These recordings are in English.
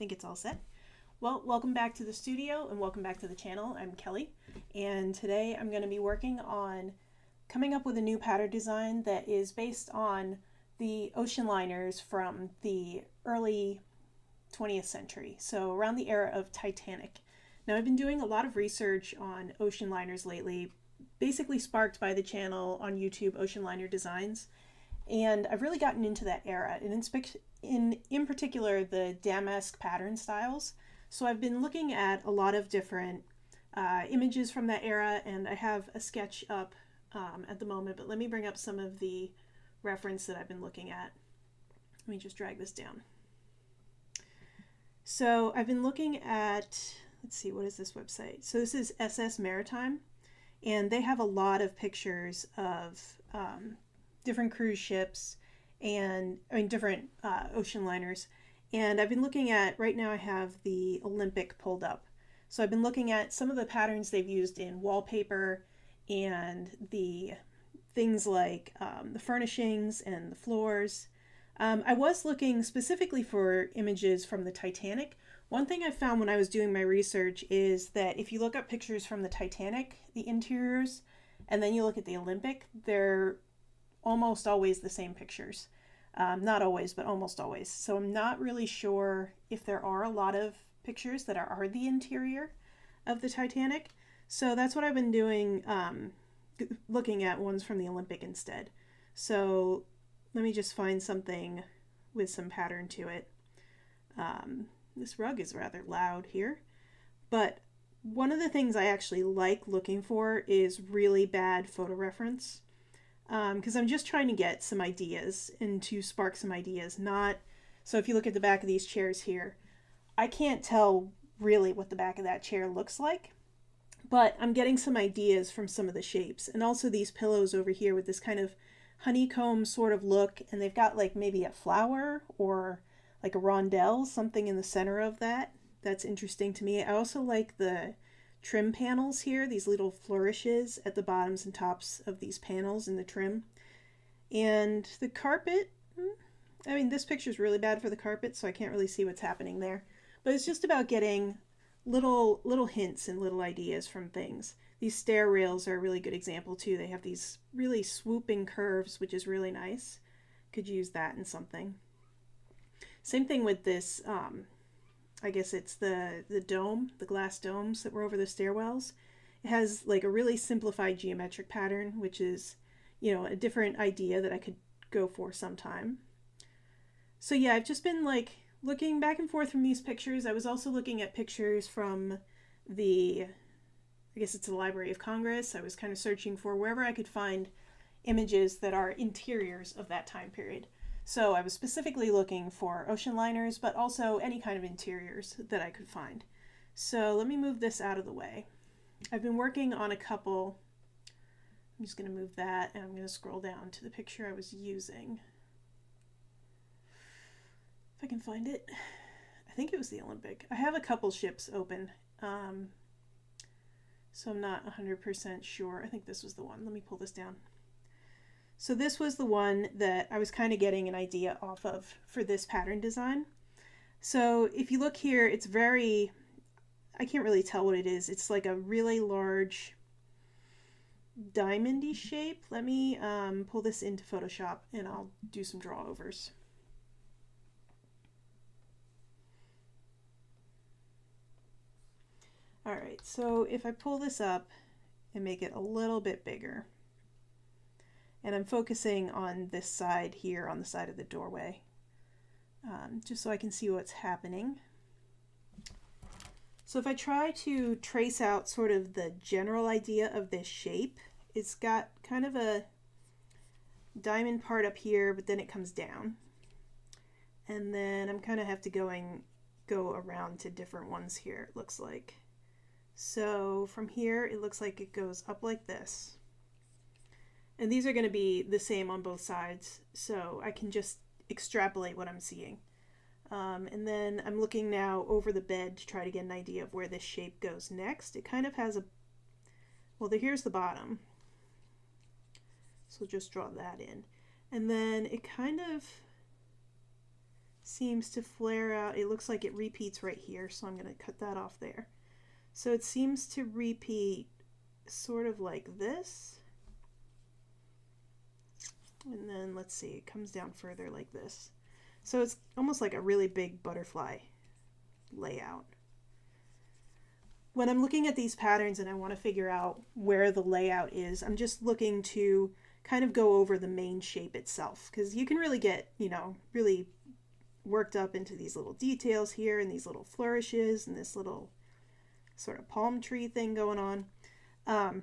think it's all set. Well, welcome back to the studio and welcome back to the channel. I'm Kelly, and today I'm going to be working on coming up with a new pattern design that is based on the ocean liners from the early 20th century, so around the era of Titanic. Now, I've been doing a lot of research on ocean liners lately, basically sparked by the channel on YouTube, Ocean Liner Designs, and I've really gotten into that era, and in particular the damask pattern styles. So I've been looking at a lot of different images from that era, and I have a sketch up at the moment, but let me bring up some of the reference that I've been looking at. Let me just drag this down. So I've been looking at, let's see, what is this website? So this is SS Maritime, and they have a lot of pictures of different cruise ships and different ocean liners. And I've been looking at, right now I have the Olympic pulled up. So I've been looking at some of the patterns they've used in wallpaper and the things like the furnishings and the floors. I was looking specifically for images from the Titanic. One thing I found when I was doing my research is that if you look up pictures from the Titanic, the interiors, and then you look at the Olympic, they're almost always the same pictures. Not always, but almost always. So I'm not really sure if there are a lot of pictures that are the interior of the Titanic. So that's what I've been doing, looking at ones from the Olympic instead. So let me just find something with some pattern to it. This rug is rather loud here, but one of the things I actually like looking for is really bad photo reference. Because I'm just trying to get some ideas and to spark some ideas. So if you look at the back of these chairs here, I can't tell really what the back of that chair looks like, but I'm getting some ideas from some of the shapes. And also these pillows over here with this kind of honeycomb sort of look, and they've got like maybe a flower or like a rondelle, something in the center of that. That's interesting to me. I also like the trim panels here, these little flourishes at the bottoms and tops of these panels in the trim. And the carpet, I mean, this picture is really bad for the carpet, so I can't really see what's happening there. But it's just about getting little hints and little ideas from things. These stair rails are a really good example too. They have these really swooping curves, which is really nice. Could use that in something. Same thing with this, I guess it's the dome, the glass domes that were over the stairwells. It has like a really simplified geometric pattern, which is, a different idea that I could go for sometime. So yeah, I've just been like looking back and forth from these pictures. I was also looking at pictures from I guess it's the Library of Congress. I was kind of searching for wherever I could find images that are interiors of that time period. So I was specifically looking for ocean liners, but also any kind of interiors that I could find. So let me move this out of the way. I've been working on a couple. I'm just going to move that, and I'm going to scroll down to the picture I was using. If I can find it. I think it was the Olympic. I have a couple ships open, so I'm not 100% sure. I think this was the one. Let me pull this down. So this was the one that I was kind of getting an idea off of for this pattern design. So if you look here, it's very, I can't really tell what it is. It's like a really large diamondy shape. Let me pull this into Photoshop and I'll do some draw-overs. All right, so if I pull this up and make it a little bit bigger, and I'm focusing on this side here, on the side of the doorway, just so I can see what's happening. So if I try to trace out sort of the general idea of this shape, it's got kind of a diamond part up here, but then it comes down. And then I'm kind of have to go around to different ones here, it looks like. So from here, it looks like it goes up like this. And these are going to be the same on both sides, so I can just extrapolate what I'm seeing. And then I'm looking now over the bed to try to get an idea of where this shape goes next. It kind of has well, here's the bottom. So just draw that in. And then it kind of seems to flare out. It looks like it repeats right here, so I'm going to cut that off there. So it seems to repeat sort of like this. And then let's see, it comes down further like this. So it's almost like a really big butterfly layout. When I'm looking at these patterns and I want to figure out where the layout is, I'm just looking to kind of go over the main shape itself, because you can really get, really worked up into these little details here and these little flourishes and this little sort of palm tree thing going on.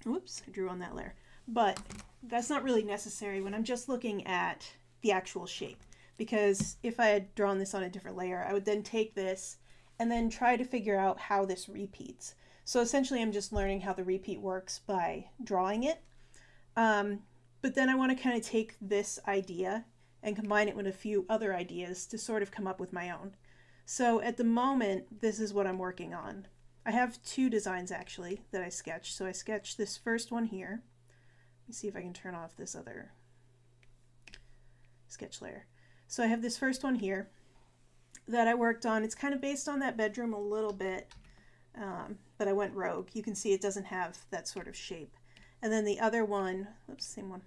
Whoops, I drew on that layer. But that's not really necessary when I'm just looking at the actual shape, because if I had drawn this on a different layer, I would then take this and then try to figure out how this repeats. So essentially I'm just learning how the repeat works by drawing it. But then I want to kind of take this idea and combine it with a few other ideas to sort of come up with my own. So at the moment, this is what I'm working on. I have two designs actually that I sketched. So I sketched this first one here. Let me see if I can turn off this other sketch layer. So I have this first one here that I worked on. It's kind of based on that bedroom a little bit, but I went rogue. You can see it doesn't have that sort of shape. And then the other one, oops, same one,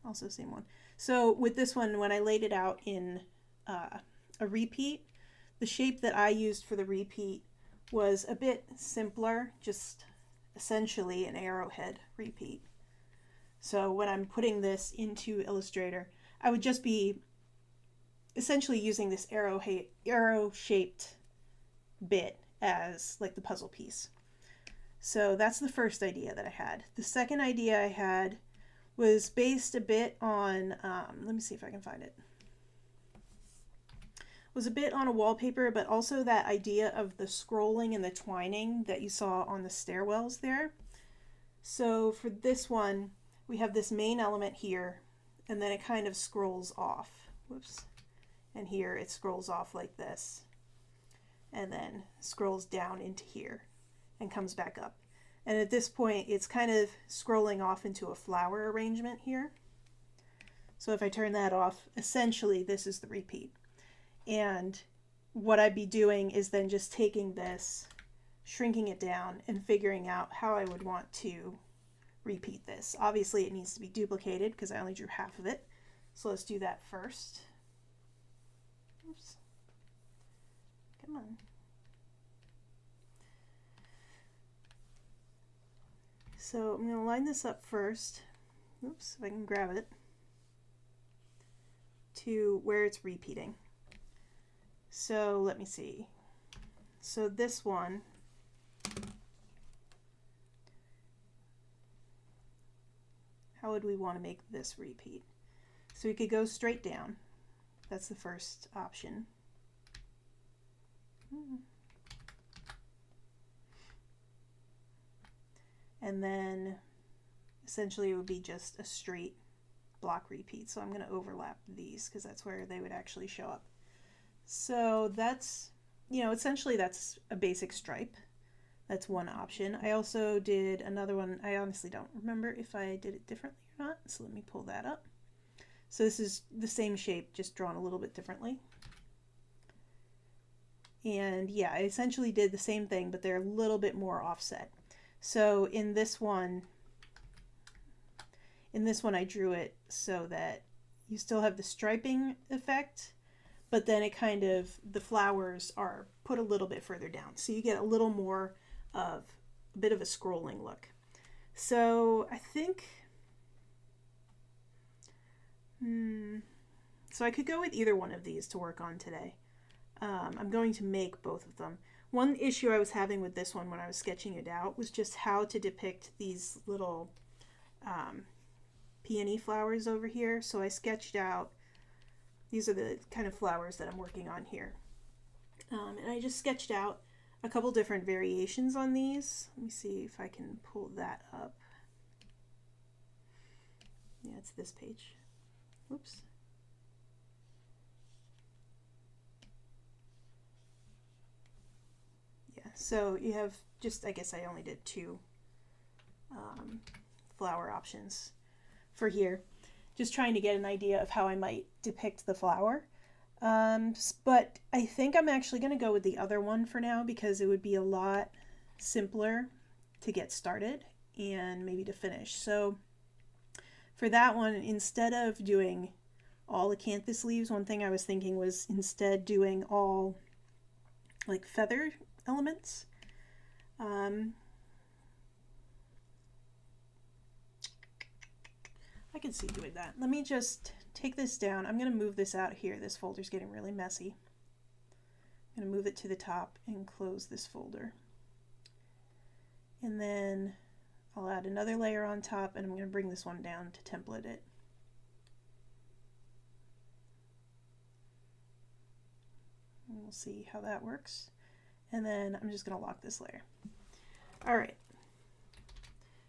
also same one. So with this one, when I laid it out in a repeat, the shape that I used for the repeat was a bit simpler, just essentially an arrowhead repeat. So when I'm putting this into Illustrator, I would just be essentially using this arrow-shaped bit as like the puzzle piece. So that's the first idea that I had. The second idea I had was based a bit on, let me see if I can find it. Was a bit on a wallpaper, but also that idea of the scrolling and the twining that you saw on the stairwells there. So for this one, we have this main element here, and then it kind of scrolls off. Whoops. And here it scrolls off like this, and then scrolls down into here and comes back up. And at this point, it's kind of scrolling off into a flower arrangement here. So if I turn that off, essentially this is the repeat. And what I'd be doing is then just taking this, shrinking it down, and figuring out how I would want to repeat this. Obviously it needs to be duplicated because I only drew half of it. So let's do that first. Oops. Come on. So I'm going to line this up first. Oops, if I can grab it. To where it's repeating. So let me see. So this one, how would we want to make this repeat? So we could go straight down. That's the first option. And then essentially it would be just a straight block repeat. So I'm going to overlap these because that's where they would actually show up. So that's, essentially that's a basic stripe. That's one option. I also did another one. I honestly don't remember if I did it differently or not. So let me pull that up. So this is the same shape, just drawn a little bit differently. And yeah, I essentially did the same thing, but they're a little bit more offset. So in this one I drew it so that you still have the striping effect, but then it kind of, the flowers are put a little bit further down. So you get a little more of a bit of a scrolling look. So I think, so I could go with either one of these to work on today. I'm going to make both of them. One issue I was having with this one when I was sketching it out was just how to depict these little peony flowers over here. So I sketched out, these are the kind of flowers that I'm working on here. And I just sketched out a couple different variations on these. Let me see if I can pull that up. Yeah, it's this page. Whoops. Yeah, so you have just, I guess I only did two flower options for here. Just trying to get an idea of how I might depict the flower. But I think I'm actually going to go with the other one for now because it would be a lot simpler to get started and maybe to finish. So for that one, instead of doing all acanthus leaves, one thing I was thinking was instead doing all like feather elements. I can see doing that. Let me just take this down. I'm going to move this out here. This folder's getting really messy. I'm going to move it to the top and close this folder. And then I'll add another layer on top, and I'm going to bring this one down to template it. And we'll see how that works. And then I'm just going to lock this layer. All right.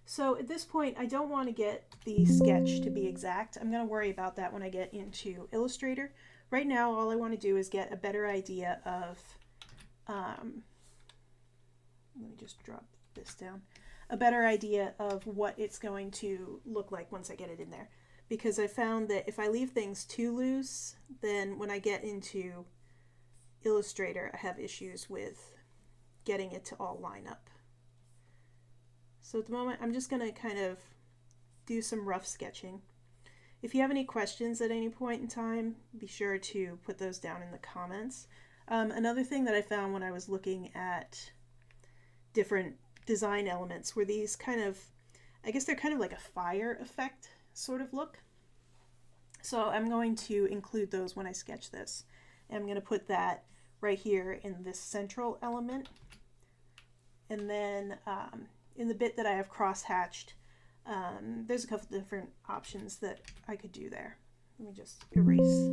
So at this point, I don't want to get the sketch to be exact. I'm going to worry about that when I get into Illustrator. Right now, all I want to do is get a better idea of, let me just drop this down, a better idea of what it's going to look like once I get it in there. Because I found that if I leave things too loose, then when I get into Illustrator, I have issues with getting it to all line up. So at the moment, I'm just going to kind of do some rough sketching. If you have any questions at any point in time, be sure to put those down in the comments. Another thing that I found when I was looking at different design elements were these kind of, I guess they're kind of like a fire effect sort of look. So I'm going to include those when I sketch this. And I'm going to put that right here in this central element. And then in the bit that I have cross-hatched, there's a couple different options that I could do there. Let me just erase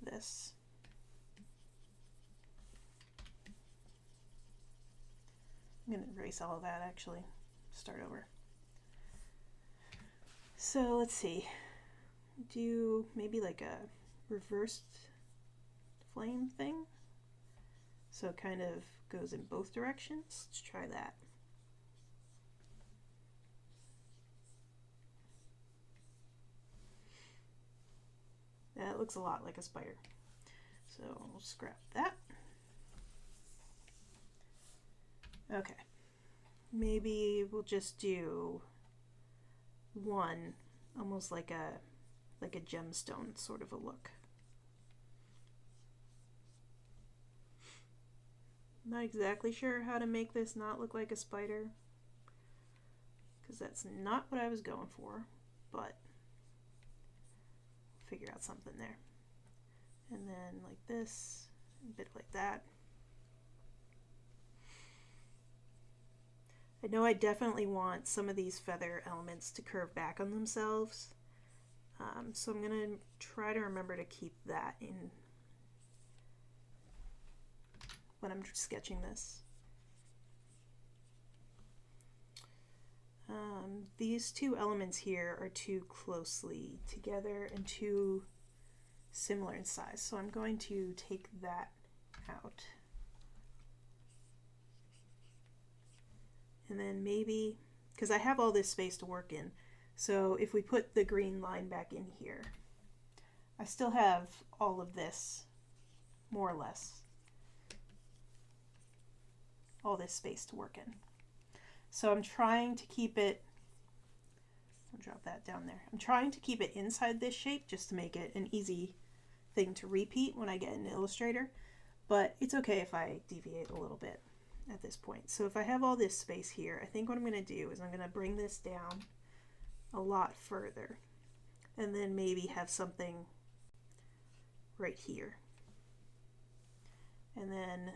this. I'm going to erase all of that actually. Start over. So let's see. Do maybe like a reversed flame thing. So it kind of goes in both directions. Let's try that. That looks a lot like a spider. So we'll scrap that. Okay. Maybe we'll just do one, almost like a gemstone sort of a look. Not exactly sure how to make this not look like a spider, because that's not what I was going for, but figure out something there. And then like this, a bit like that. I know I definitely want some of these feather elements to curve back on themselves, so I'm going to try to remember to keep that in when I'm sketching this. These two elements here are too closely together and too similar in size, so I'm going to take that out. And then maybe, because I have all this space to work in, so if we put the green line back in here, I still have all of this, more or less, all this space to work in. So I'm trying to keep it, I'll drop that down there. I'm trying to keep it inside this shape just to make it an easy thing to repeat when I get into Illustrator, but it's okay if I deviate a little bit at this point. So if I have all this space here, I think what I'm going to do is I'm going to bring this down a lot further and then maybe have something right here. And then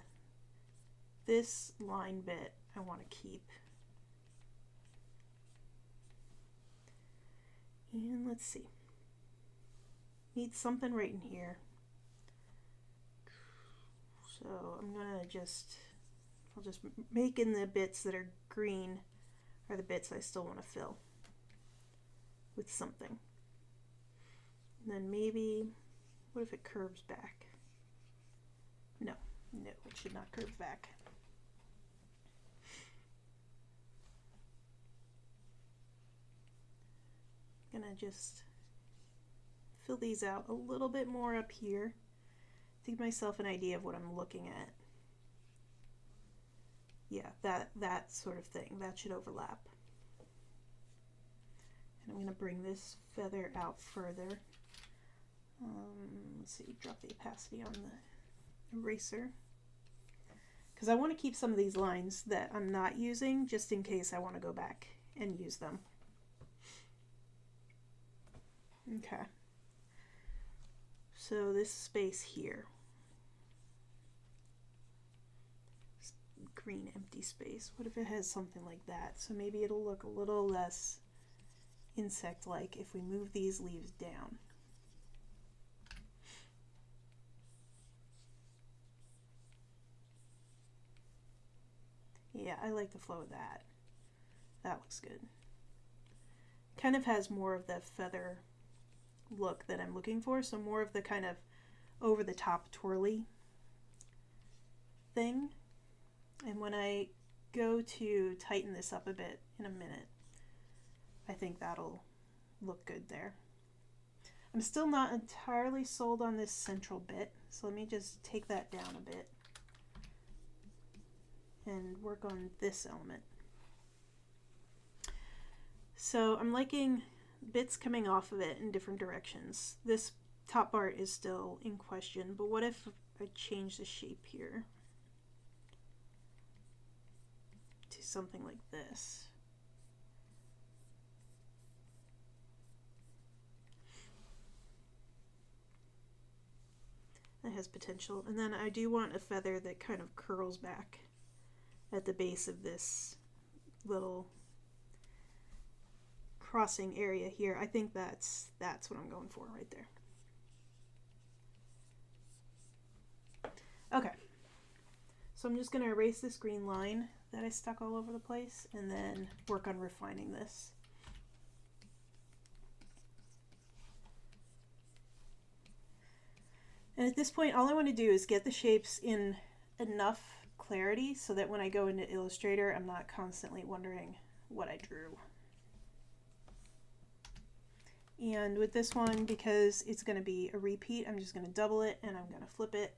this line bit I want to keep. And let's see. Need something right in here. So I'm going to I'll just make in the bits that are green are the bits I still want to fill with something. And then maybe, what if it curves back? No, it should not curve back. I'm gonna just fill these out a little bit more up here to give myself an idea of what I'm looking at. Yeah, that sort of thing. That should overlap. And I'm going to bring this feather out further. Let's see, drop the opacity on the eraser. Because I want to keep some of these lines that I'm not using just in case I want to go back and use them. Okay. So this space here, this green empty space, what if it has something like that? So maybe it'll look a little less insect-like if we move these leaves down. Yeah, I like the flow of that. That looks good. Kind of has more of the feather look that I'm looking for, so more of the kind of over the top twirly thing. And when I go to tighten this up a bit in a minute, I think that'll look good there. I'm still not entirely sold on this central bit, so let me just take that down a bit and work on this element. So I'm liking bits coming off of it in different directions. This top part is still in question, but what if I change the shape here to something like this? That has potential. And then I do want a feather that kind of curls back at the base of this little crossing area here. I think that's what I'm going for right there. Okay, so I'm just going to erase this green line that I stuck all over the place and then work on refining this. And at this point, all I want to do is get the shapes in enough clarity so that when I go into Illustrator, I'm not constantly wondering what I drew. And with this one, because it's going to be a repeat, I'm just going to double it and I'm going to flip it.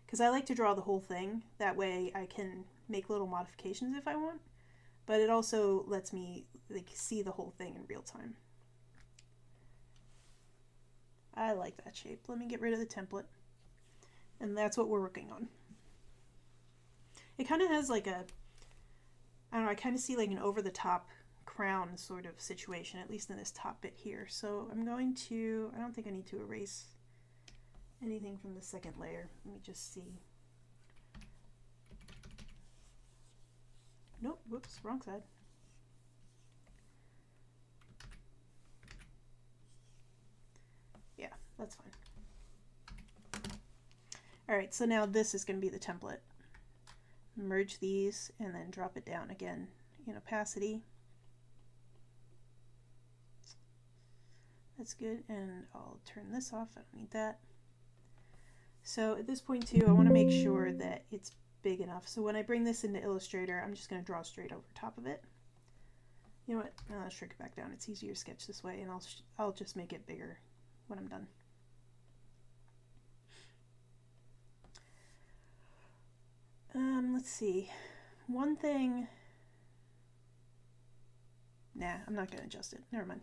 Because I like to draw the whole thing. That way I can make little modifications if I want. But it also lets me see the whole thing in real time. I like that shape. Let me get rid of the template. And that's what we're working on. It kind of has like a, I don't know, I kind of see like an over-the-top crown sort of situation, at least in this top bit here. So I'm going to, I don't think I need to erase anything from the second layer. Let me just see. Nope, whoops, wrong side. Yeah, that's fine. Alright, so now this is going to be the template. Merge these and then drop it down again in opacity. That's good, and I'll turn this off, I don't need that. So at this point too, I want to make sure that it's big enough. So when I bring this into Illustrator, I'm just going to draw straight over top of it. You know what, I'll shrink it back down. It's easier to sketch this way, and I'll just make it bigger when I'm done. Let's see. One thing. Nah, I'm not going to adjust it. Never mind.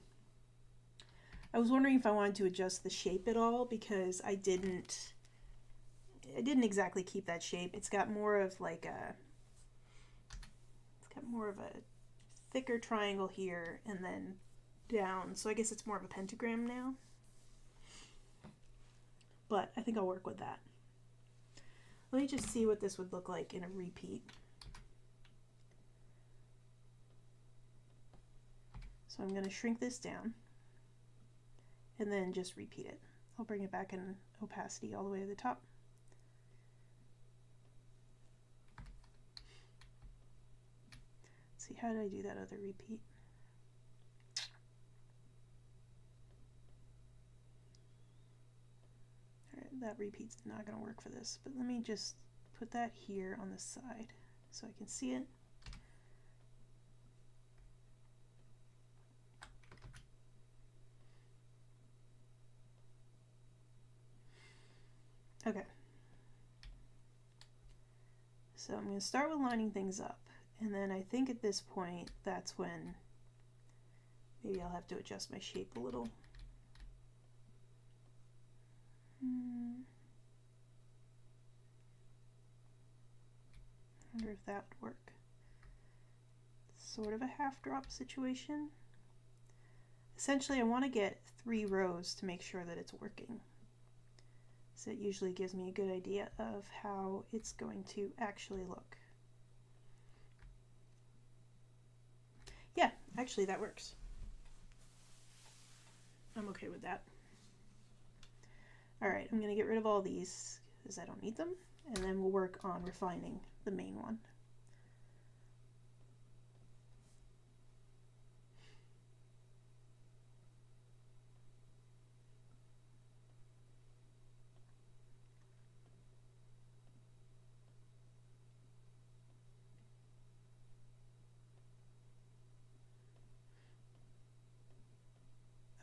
I was wondering if I wanted to adjust the shape at all because I didn't exactly keep that shape. It's got more of like a, thicker triangle here and then down. So I guess it's more of a pentagram now. But I think I'll work with that. Let me just see what this would look like in a repeat. So I'm going to shrink this down and then just repeat it. I'll bring it back in opacity all the way to the top. Let's see, how did I do that other repeat? Alright, that repeat's not going to work for this, but let me just put that here on the side so I can see it. Okay. So I'm going to start with lining things up. And then I think at this point, that's when maybe I'll have to adjust my shape a little. I wonder if that would work. Sort of a half drop situation. Essentially, I want to get 3 rows to make sure that it's working. So it usually gives me a good idea of how it's going to actually look. Yeah, actually that works. I'm okay with that. All right, I'm going to get rid of all these because I don't need them, and then we'll work on refining the main one.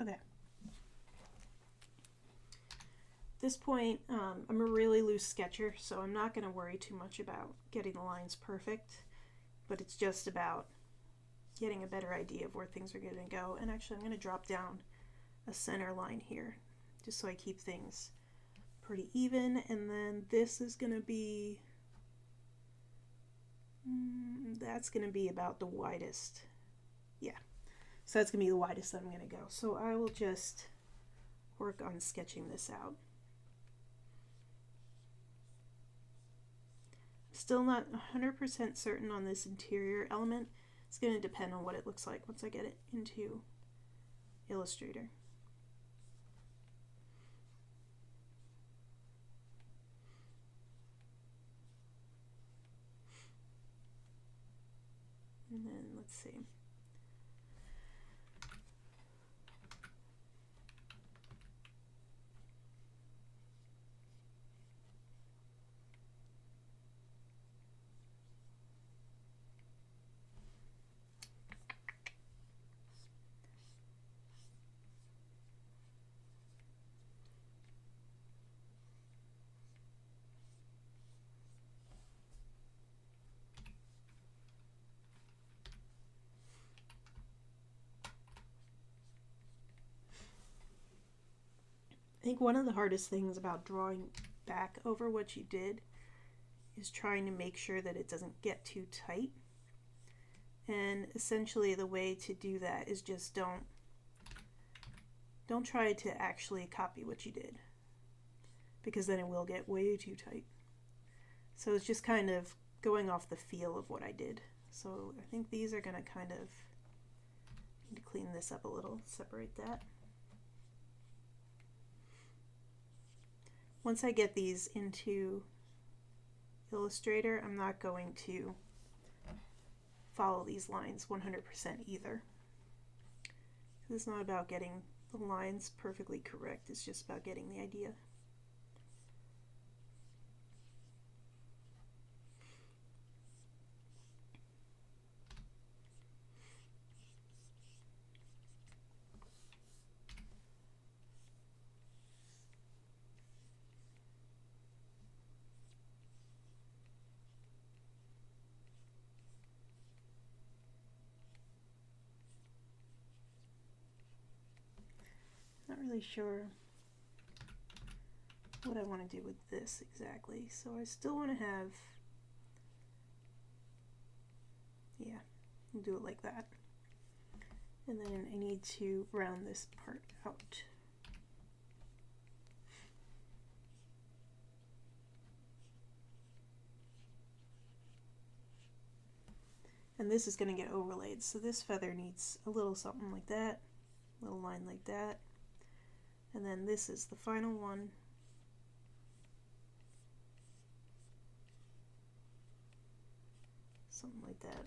Okay. At this point, I'm a really loose sketcher, so I'm not going to worry too much about getting the lines perfect, but it's just about getting a better idea of where things are going to go. And actually, I'm going to drop down a center line here, just so I keep things pretty even. And then this is going to be, that's going to be about the widest. Yeah. So that's going to be the widest that I'm going to go. So I will just work on sketching this out. Still not 100% certain on this interior element. It's going to depend on what it looks like once I get it into Illustrator. And then let's see. I think one of the hardest things about drawing back over what you did is trying to make sure that it doesn't get too tight. And essentially the way to do that is just don't try to actually copy what you did, because then it will get way too tight. So it's just kind of going off the feel of what I did. So I think these are going to kind of need to clean this up a little, separate that. Once I get these into Illustrator, I'm not going to follow these lines 100% either. It's not about getting the lines perfectly correct, it's just about getting the idea. Not really sure what I want to do with this exactly. So I still want to have, yeah, I'll do it like that. And then I need to round this part out. And this is going to get overlaid, so this feather needs a little something like that, a little line like that. And then this is the final one. Something like that.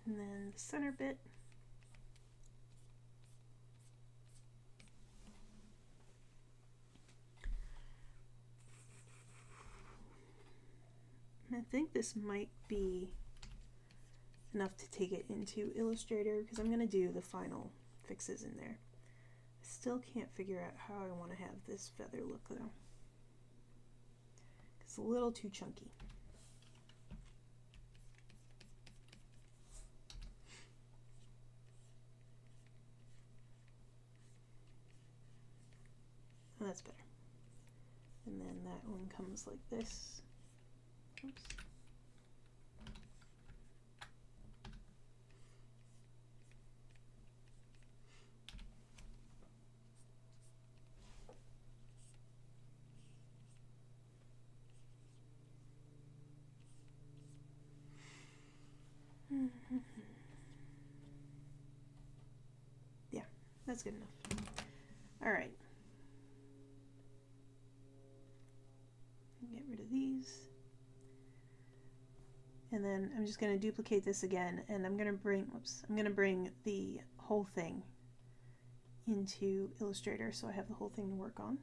And then the center bit. I think this might be enough to take it into Illustrator because I'm going to do the final fixes in there. I still can't figure out how I want to have this feather look though. It's a little too chunky. Oh, that's better. And then that one comes like this. Oops. Yeah, that's good enough. All right. Get rid of these. And then I'm just going to duplicate this again, and I'm going to bring the whole thing into Illustrator so I have the whole thing to work on.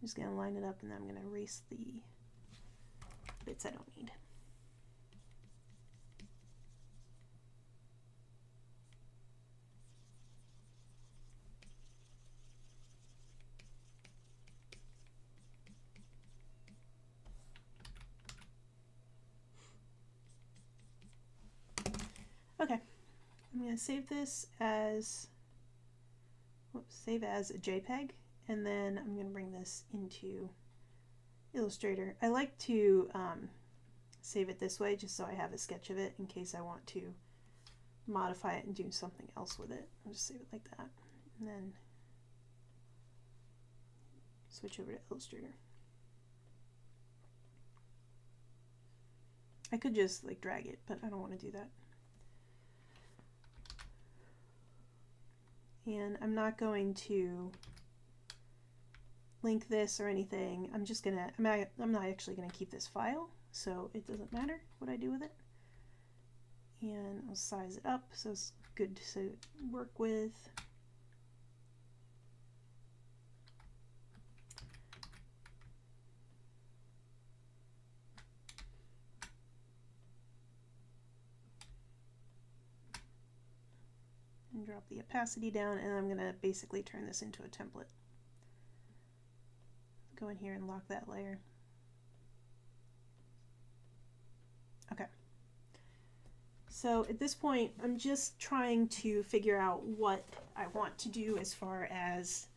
I'm just going to line it up, and then I'm going to erase the bits I don't need. Okay, I'm going to save this as, save as a JPEG, and then I'm going to bring this into Illustrator. I like to save it this way just so I have a sketch of it in case I want to modify it and do something else with it. I'll just save it like that, and then switch over to Illustrator. I could just like drag it, but I don't want to do that. And I'm not going to link this or anything. I'm just gonna, I'm not actually gonna keep this file, so it doesn't matter what I do with it. And I'll size it up so it's good to work with. And drop the opacity down, and I'm going to basically turn this into a template. Go in here and lock that layer. Okay. So at this point, I'm just trying to figure out what I want to do as far as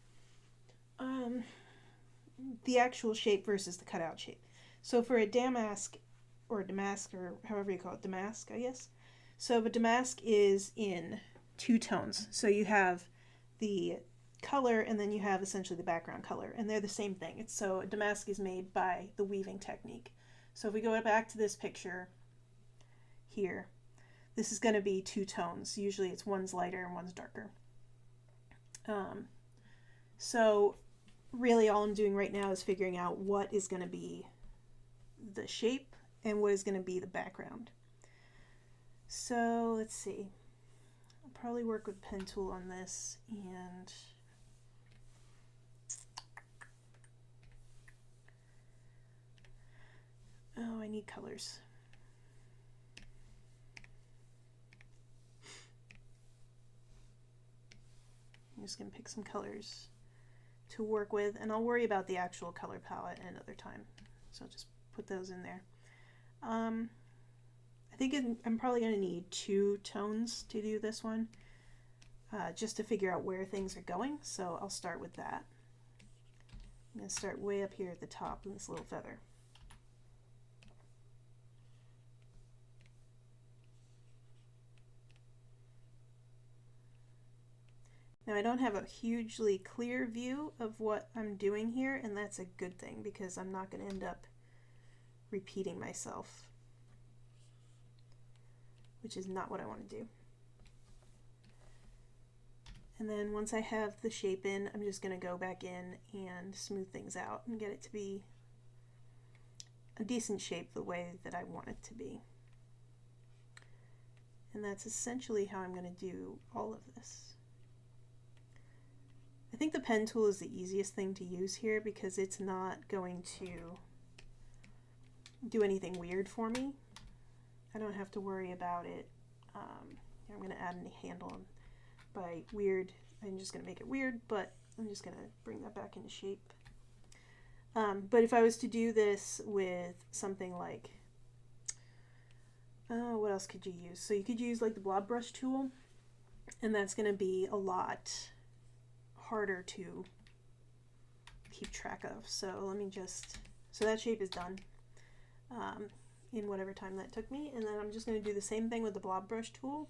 the actual shape versus the cutout shape. So for a damask, or damask, or however you call it, damask, I guess. So the damask is in two tones. So you have the color, and then you have essentially the background color, and they're the same thing. So a damask is made by the weaving technique. So if we go back to this picture here, this is going to be two tones. Usually it's one's lighter and one's darker. So really all I'm doing right now is figuring out what is going to be the shape and what is going to be the background. So let's see. I'll probably work with pen tool on this, and oh, I need colors. I'm just going to pick some colors to work with, and I'll worry about the actual color palette another time. So I'll just put those in there. I think I'm probably going to need two tones to do this one, just to figure out where things are going. So I'll start with that. I'm going to start way up here at the top in this little feather. Now I don't have a hugely clear view of what I'm doing here, and that's a good thing because I'm not going to end up repeating myself, which is not what I want to do. And then once I have the shape in, I'm just going to go back in and smooth things out and get it to be a decent shape the way that I want it to be. And that's essentially how I'm going to do all of this. I think the pen tool is the easiest thing to use here because it's not going to do anything weird for me. I don't have to worry about it. I'm going to add a handle by weird. I'm just going to make it weird, but I'm just going to bring that back into shape. But if I was to do this with something like, what else could you use? So you could use like the blob brush tool, and that's going to be a lot harder to keep track of. So let me just, so that shape is done in whatever time that took me. And then I'm just going to do the same thing with the blob brush tool.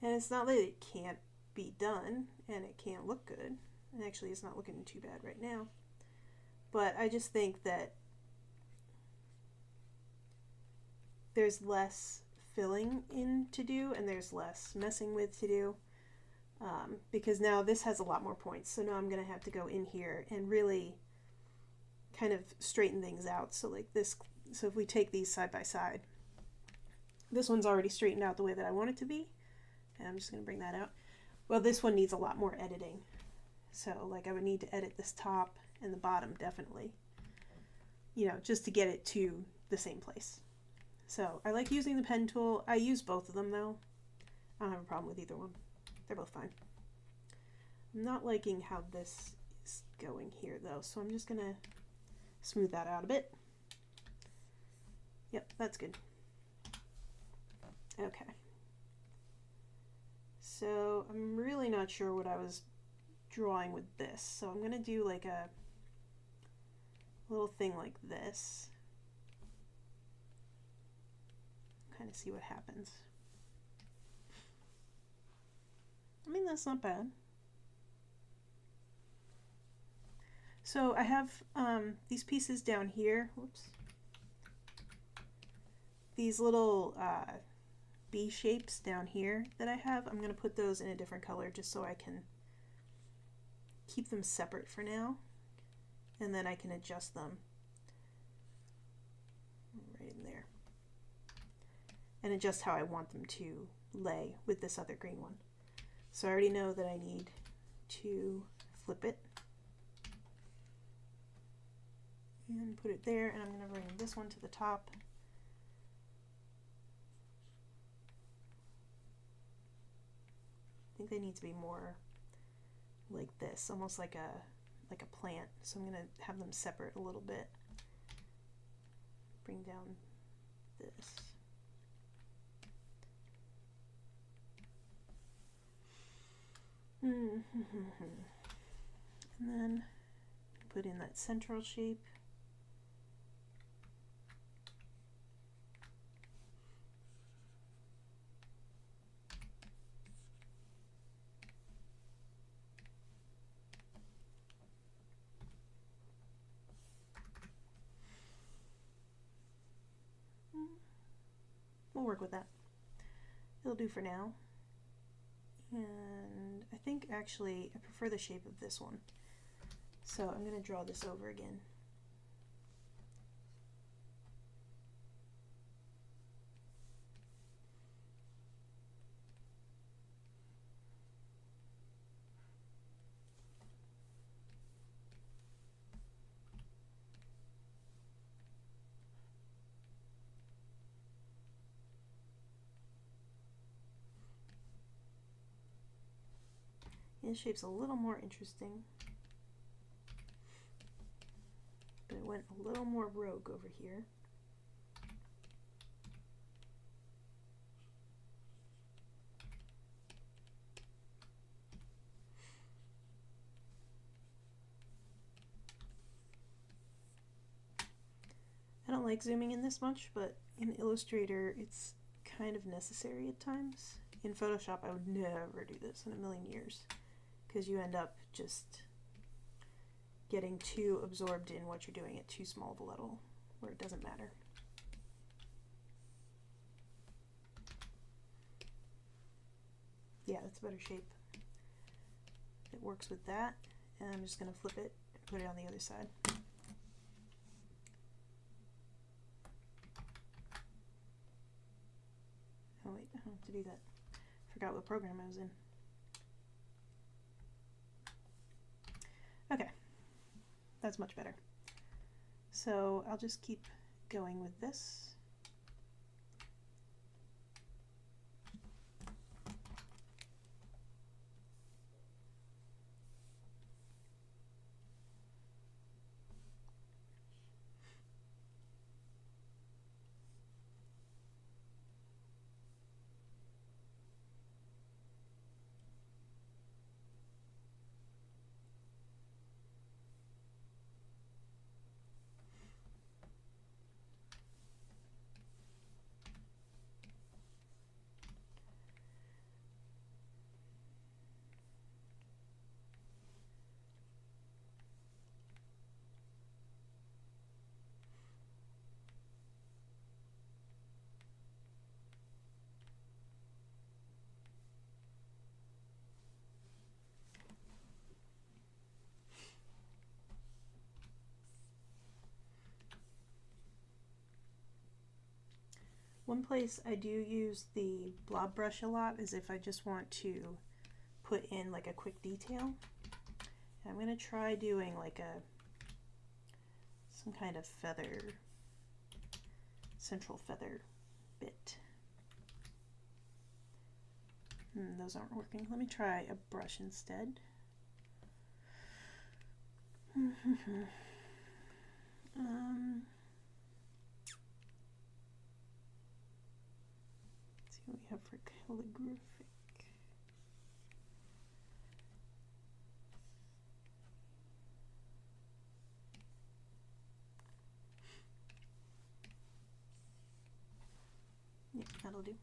And it's not that it can't be done and it can't look good. And actually it's not looking too bad right now. But I just think that there's less filling in to do and there's less messing with to do. Because now this has a lot more points. So now I'm going to have to go in here and really kind of straighten things out. So like this, so if we take these side by side, this one's already straightened out the way that I want it to be. And I'm just going to bring that out. Well, this one needs a lot more editing. So like I would need to edit this top and the bottom definitely, you know, just to get it to the same place. So I like using the pen tool. I use both of them though. I don't have a problem with either one. They're both fine. I'm not liking how this is going here though, so I'm just gonna smooth that out a bit. Yep, that's good. Okay. So I'm really not sure what I was drawing with this, so I'm gonna do like a little thing like this. Kind of see what happens. I mean, that's not bad. So I have these pieces down here. Whoops. These little B shapes down here that I have. I'm going to put those in a different color just so I can keep them separate for now. And then I can adjust them right in there. And adjust how I want them to lay with this other green one. So I already know that I need to flip it and put it there, and I'm going to bring this one to the top. I think they need to be more like this, almost like a plant. So I'm going to have them separate a little bit. Bring down this. And then put in that central shape. We'll work with that. It'll do for now. And I think actually I prefer the shape of this one. So I'm going to draw this over again. This shape's a little more interesting, but it went a little more rogue over here. I don't like zooming in this much, but in Illustrator it's kind of necessary at times. In Photoshop I would never do this in a million years, because you end up just getting too absorbed in what you're doing at too small of a level where it doesn't matter. Yeah, that's a better shape. It works with that, and I'm just going to flip it and put it on the other side. to do that. Forgot what program I was in. Okay, that's much better. So I'll just keep going with this. One place I do use the blob brush a lot is if I just want to put in like a quick detail. And I'm going to try doing like some kind of feather, central feather bit. Those aren't working. Let me try a brush instead. What we have for calligraphic. Yeah, that'll do.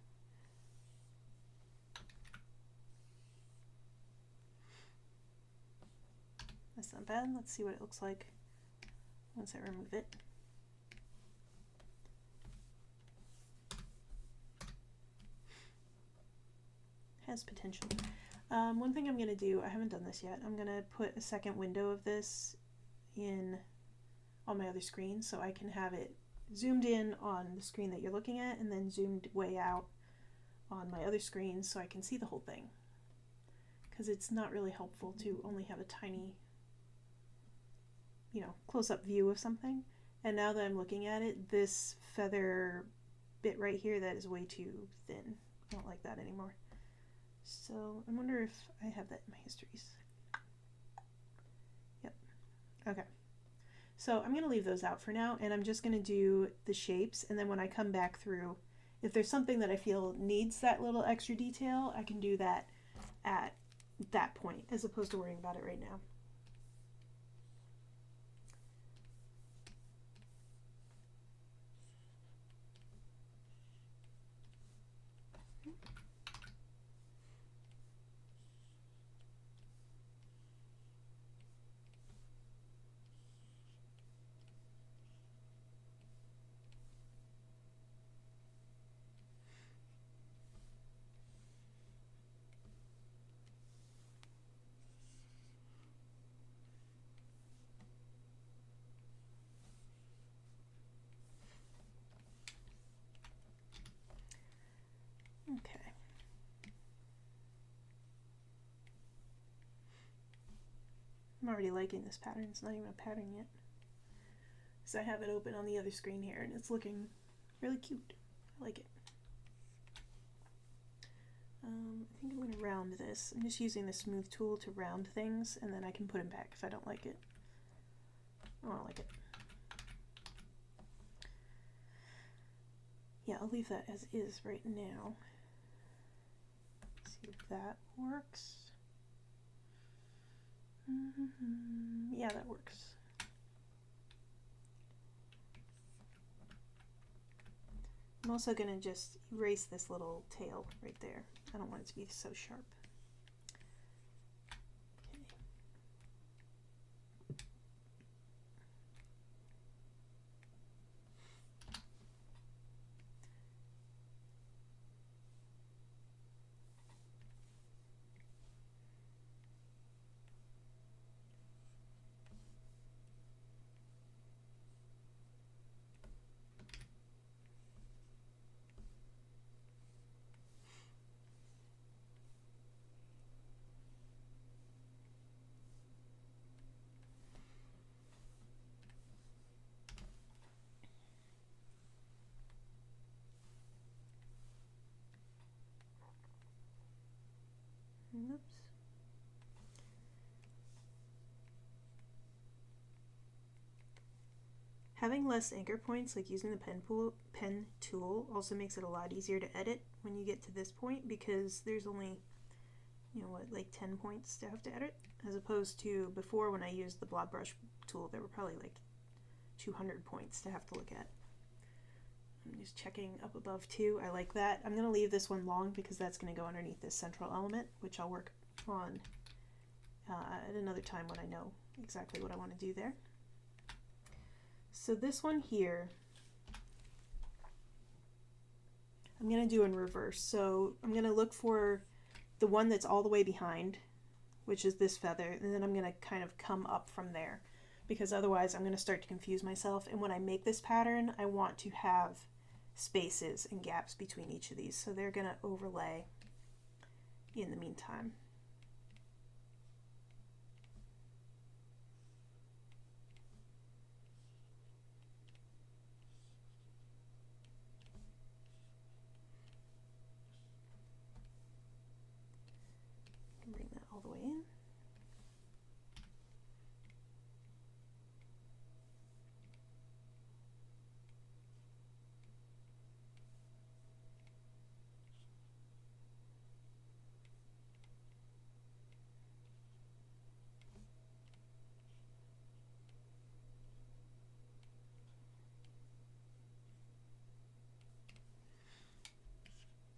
That's not bad. Let's see what it looks like once I remove it. Has potential. One thing I'm going to do, I haven't done this yet, I'm going to put a second window of this in on my other screen so I can have it zoomed in on the screen that you're looking at and then zoomed way out on my other screen so I can see the whole thing. Because it's not really helpful to only have a tiny, close-up view of something. And now that I'm looking at it, this feather bit right here, that is way too thin. I don't like that anymore. So I wonder if I have that in my histories. Yep. Okay. So I'm going to leave those out for now, and I'm just going to do the shapes, and then when I come back through, if there's something that I feel needs that little extra detail, I can do that at that point, as opposed to worrying about it right now. Okay. I'm already liking this pattern. It's not even a pattern yet. So I have it open on the other screen here and it's looking really cute. I like it. I think I'm going to round this. I'm just using the smooth tool to round things and then I can put them back if I don't like it. I don't like it. Yeah, I'll leave that as is right now. See if that works. Yeah, that works. I'm also going to just erase this little tail right there. I don't want it to be so sharp. Having less anchor points, like using the pen tool, also makes it a lot easier to edit when you get to this point, because there's only, like 10 points to have to edit, as opposed to before when I used the blob brush tool, there were probably like 200 points to have to look at. I'm just checking up above too. I like that. I'm going to leave this one long because that's going to go underneath this central element, which I'll work on at another time when I know exactly what I want to do there. So this one here, I'm going to do in reverse. So I'm going to look for the one that's all the way behind, which is this feather, and then I'm going to kind of come up from there, because otherwise I'm going to start to confuse myself. And when I make this pattern, I want to have spaces and gaps between each of these, so they're going to overlay in the meantime. Bring that all the way in.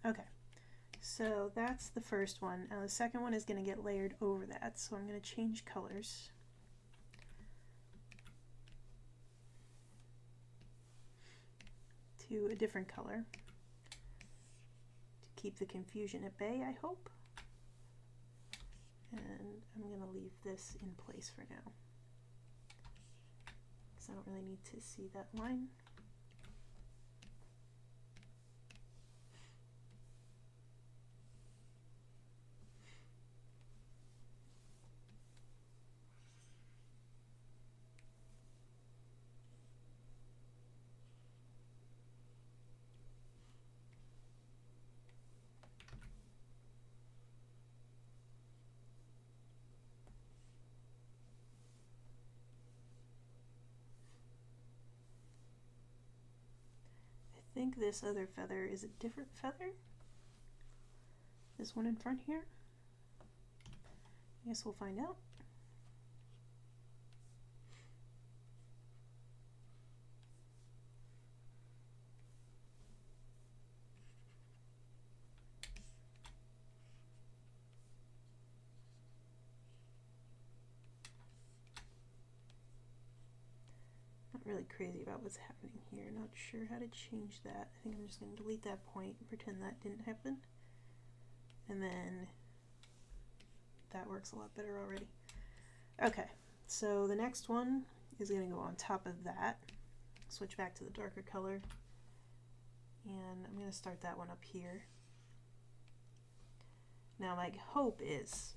Okay, so that's the first one. Now the second one is going to get layered over that, so I'm going to change colors. To a different color to keep the confusion at bay, I hope. And I'm going to leave this in place for now, because I don't really need to see that line. I think this other feather is a different feather. This one in front here. I guess we'll find out. Really crazy about what's happening here. Not sure how to change that. I think I'm just going to delete that point and pretend that didn't happen. And then that works a lot better already. Okay, so the next one is going to go on top of that. Switch back to the darker color. And I'm going to start that one up here. Now my hope is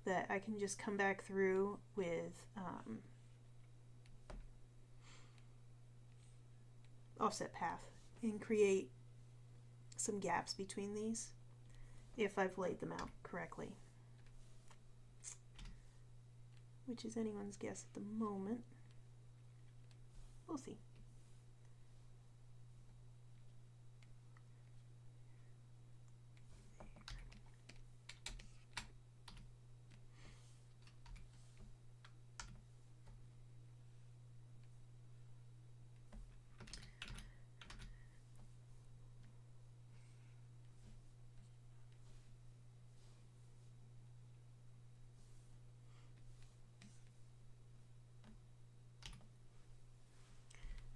that I can just come back through with offset path and create some gaps between these if I've laid them out correctly, which is anyone's guess at the moment. We'll see.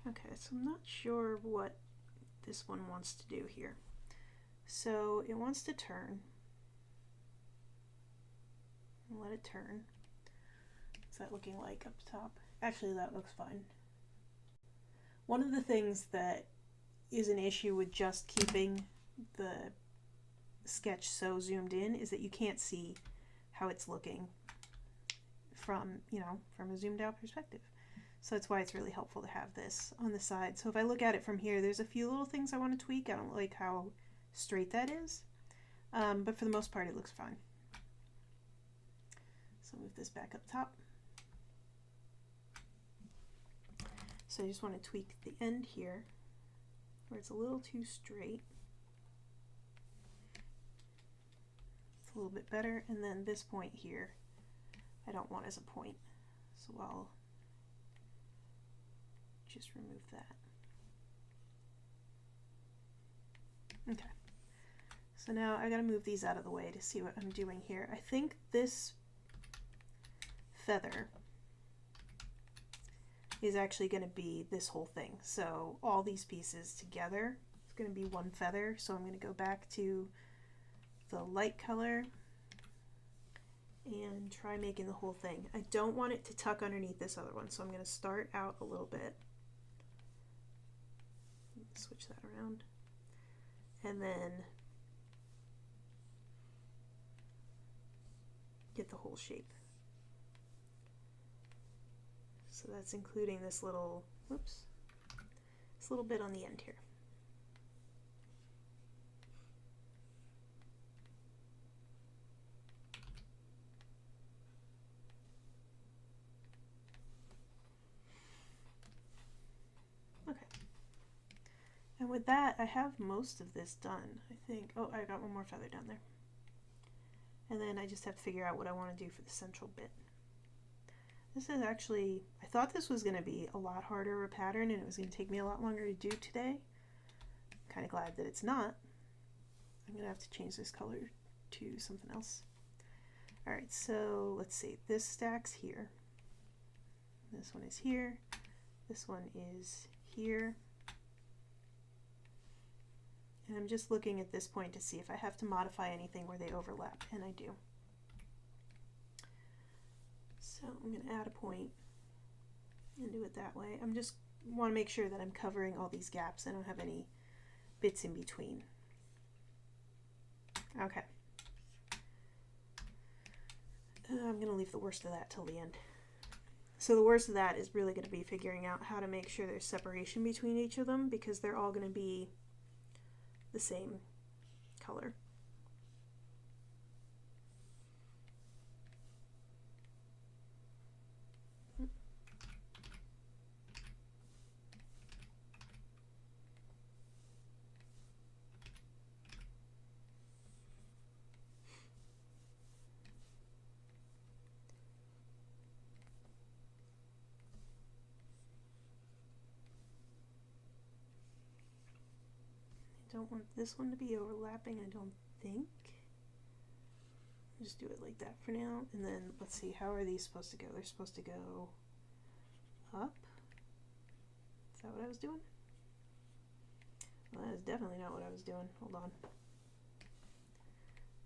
Okay, so I'm not sure what this one wants to do here. So it wants to turn. Let it turn. What's that looking like up top? Actually, that looks fine. One of the things that is an issue with just keeping the sketch so zoomed in is that you can't see how it's looking from, from a zoomed out perspective. So that's why it's really helpful to have this on the side. So if I look at it from here, there's a few little things I want to tweak. I don't like how straight that is, but for the most part it looks fine. So move this back up top. So I just want to tweak the end here where it's a little too straight. It's a little bit better, and then this point here I don't want as a point, so I'll just remove that. Okay, so now I gotta move these out of the way to see what I'm doing here. I think this feather is actually going to be this whole thing. So all these pieces together, it's going to be one feather. So I'm going to go back to the light color and try making the whole thing. I don't want it to tuck underneath this other one, so I'm going to start out a little bit. Switch that around. And then get the whole shape. So that's including this little, whoops, this little bit on the end here. Okay. And with that, I have most of this done, I think. Oh, I got one more feather down there. And then I just have to figure out what I want to do for the central bit. This is actually, I thought this was going to be a lot harder of a pattern and it was going to take me a lot longer to do today. I'm kind of glad that it's not. I'm going to have to change this color to something else. Alright, so let's see. This stacks here. This one is here. This one is here. And I'm just looking at this point to see if I have to modify anything where they overlap, and I do. So I'm going to add a point and do it that way. I'm just want to make sure that I'm covering all these gaps. I don't have any bits in between. Okay. I'm going to leave the worst of that till the end. So the worst of that is really going to be figuring out how to make sure there's separation between each of them, because they're all going to be the same color. Don't want this one to be overlapping, I don't think. Just do it like that for now, and then let's see, how are these supposed to go? They're supposed to go up? Is that what I was doing? Well, that is definitely not what I was doing. Hold on.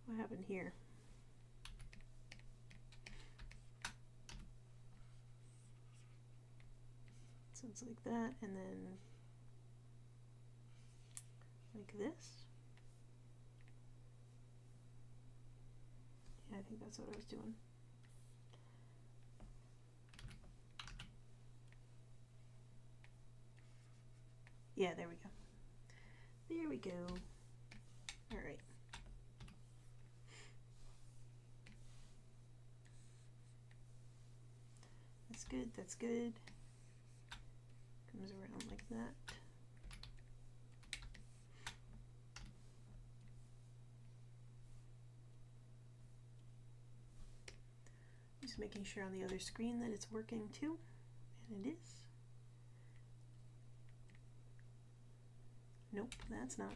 What happened here? So it's like that, and then like this. Yeah, I think that's what I was doing. Yeah, there we go. There we go. All right. That's good, that's good. Comes around like that. Just making sure on the other screen that it's working too, and it is. Nope, that's not.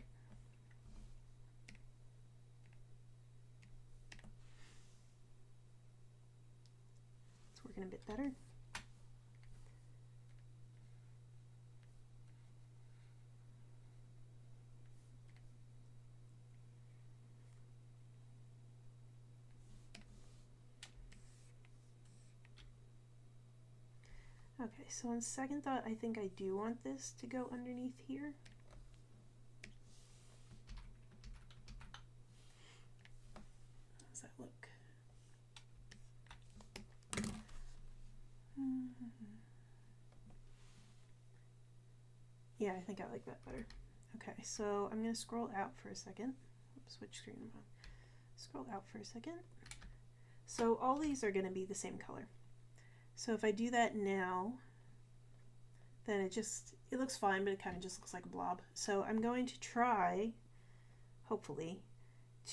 It's working a bit better. Okay, so on second thought, I think I do want this to go underneath here. How does that look? Yeah, I think I like that better. Okay, so I'm going to scroll out for a second. Oops, which screen am I on? Scroll out for a second. So all these are going to be the same color. So if I do that now, then it looks fine, but it kind of just looks like a blob. So I'm going to try, hopefully,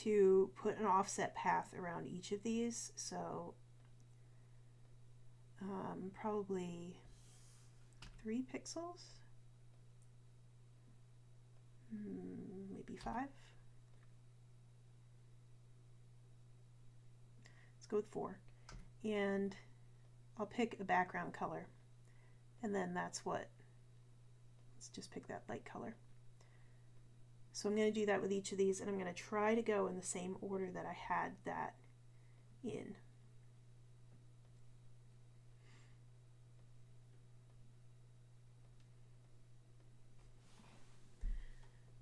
to put an offset path around each of these. So probably 3 pixels, maybe 5. Let's go with 4. And I'll pick a background color. And then let's just pick that light color. So I'm going to do that with each of these, and I'm going to try to go in the same order that I had that in.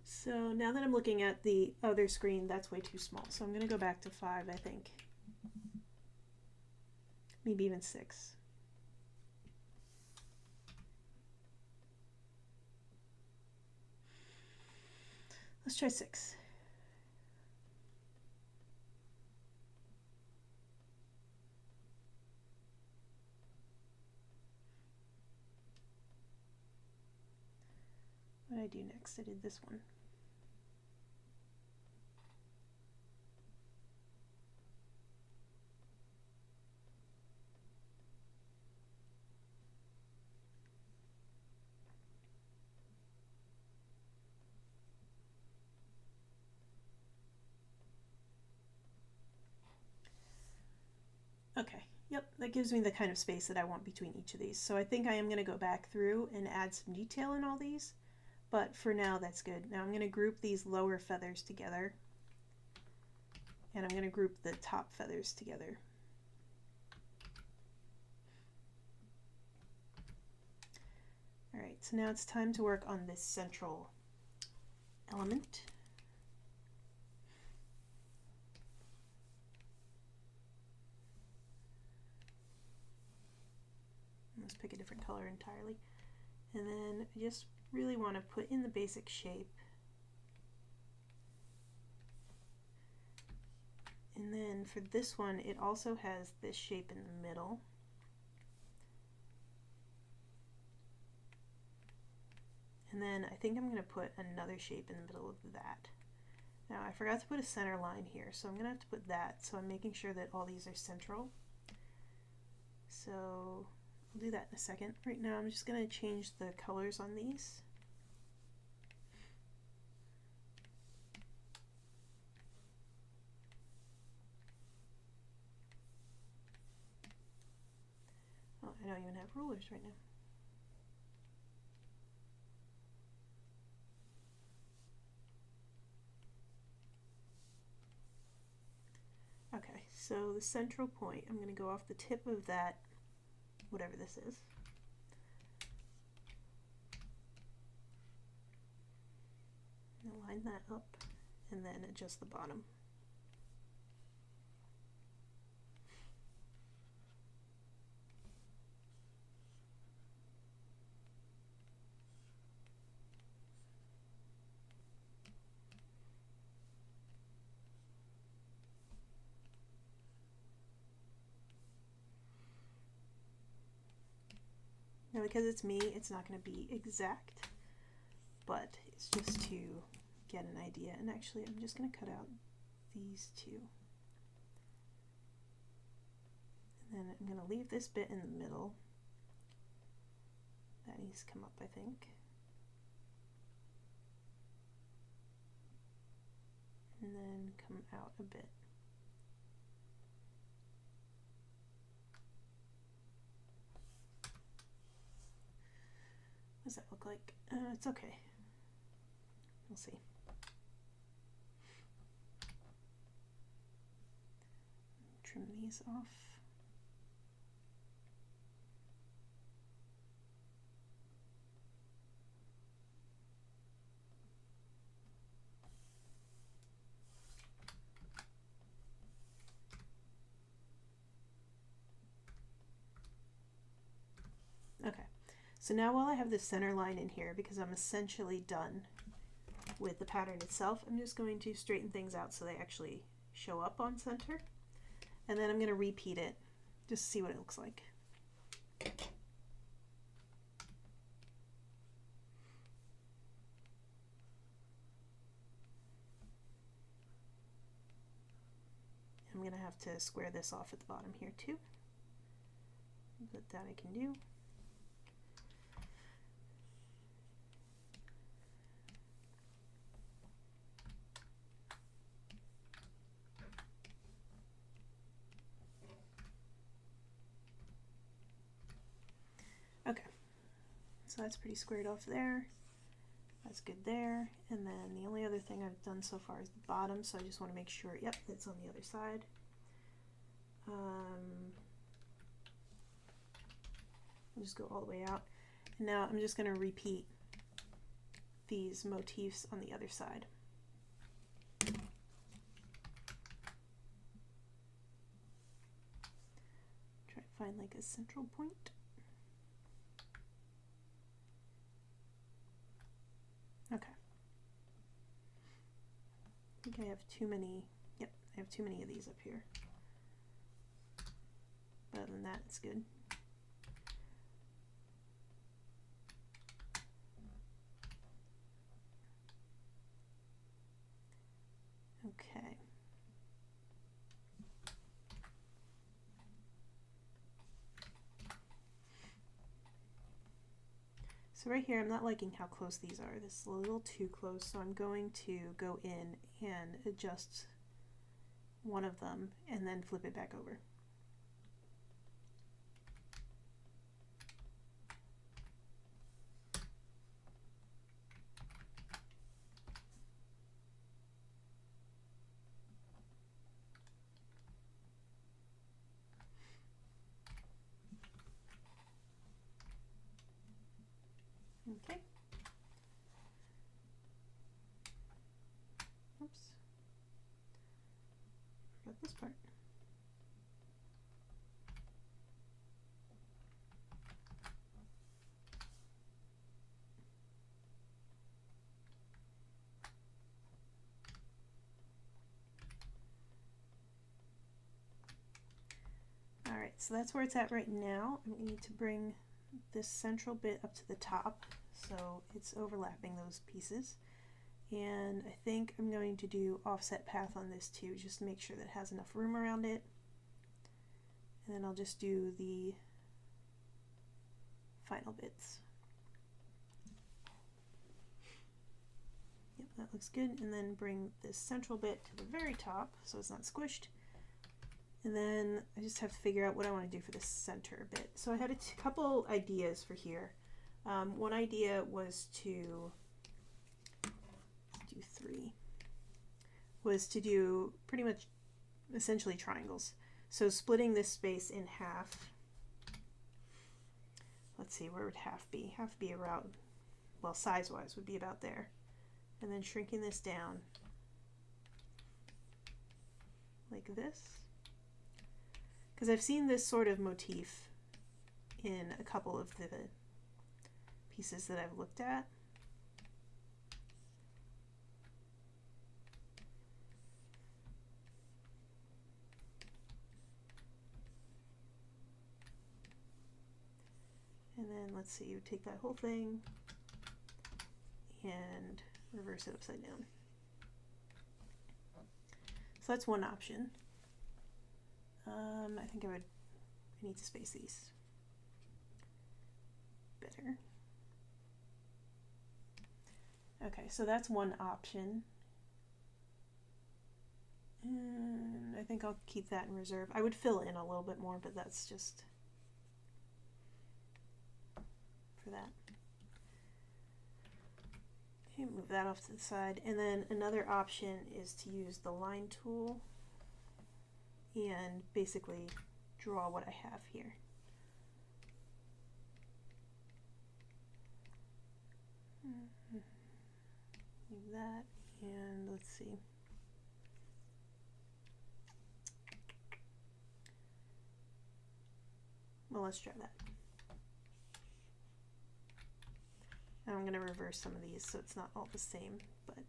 So now that I'm looking at the other screen, that's way too small. So I'm going to go back to 5, I think. Maybe even 6. Let's try 6. What did I do next? I did this one. Okay, yep, that gives me the kind of space that I want between each of these. So I think I am going to go back through and add some detail in all these, but for now that's good. Now I'm going to group these lower feathers together, and I'm going to group the top feathers together. All right, so now it's time to work on this central element. Let's pick a different color entirely. And then I just really want to put in the basic shape. And then for this one, it also has this shape in the middle. And then I think I'm going to put another shape in the middle of that. Now I forgot to put a center line here, so I'm going to have to put that. So I'm making sure that all these are central. So I'll do that in a second. Right now I'm just going to change the colors on these. Oh, I don't even have rulers right now. Okay, so the central point, I'm going to go off the tip of that, whatever this is. Line that up and then adjust the bottom. Now because it's me, it's not going to be exact, but it's just to get an idea. And actually I'm just going to cut out these two. And then I'm going to leave this bit in the middle. That needs to come up, I think. And then come out a bit. What does that look like? It's okay. We'll see. Trim these off. Okay, so now while I have the center line in here, because I'm essentially done with the pattern itself, I'm just going to straighten things out so they actually show up on center. And then I'm going to repeat it just to see what it looks like. enough to square this off at the bottom here too. But that I can do. Okay, so that's pretty squared off there. That's good there. And then the only other thing I've done so far is the bottom, so I just want to make sure, yep, it's on the other side. I'll just go all the way out. And now I'm just going to repeat these motifs on the other side. Try to find like a central point. Okay. I think I have too many, yep, I have too many of these up here. But other than that, it's good. Okay. So right here, I'm not liking how close these are. This is a little too close, so I'm going to go in and adjust one of them and then flip it back over. Okay. Oops. Forgot this part. All right, so that's where it's at right now. I need to bring this central bit up to the top so it's overlapping those pieces, and I think I'm going to do offset path on this too, just to make sure that it has enough room around it. And then I'll just do the final bits. Yep, that looks good. And then bring this central bit to the very top so it's not squished. And then I just have to figure out what I want to do for the center bit. So I had a couple ideas for here. One idea was to do three. Was to do pretty much essentially triangles. So splitting this space in half. Let's see, where would half be? Half would be around, well, size-wise would be about there. And then shrinking this down like this. Because I've seen this sort of motif in a couple of the pieces that I've looked at. And then let's see, you take that whole thing and reverse it upside down. So that's one option. I think I need to space these better. Okay, so that's one option. And I think I'll keep that in reserve. I would fill in a little bit more, but that's just for that. Okay, move that off to the side. And then another option is to use the line tool and basically draw what I have here. Leave that, and let's see. Well, let's try that. And I'm going to reverse some of these so it's not all the same, but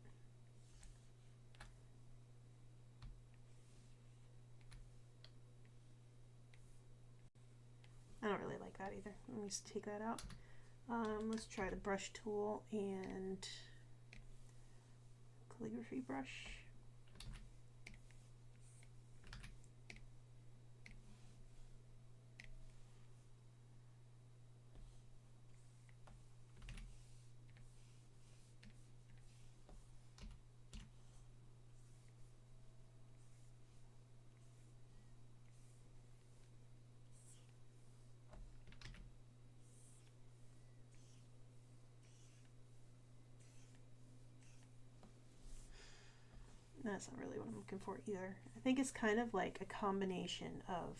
I don't really like that either. Let me just take that out. Let's try the brush tool and calligraphy brush. That's not really what I'm looking for either. I think it's kind of like a combination of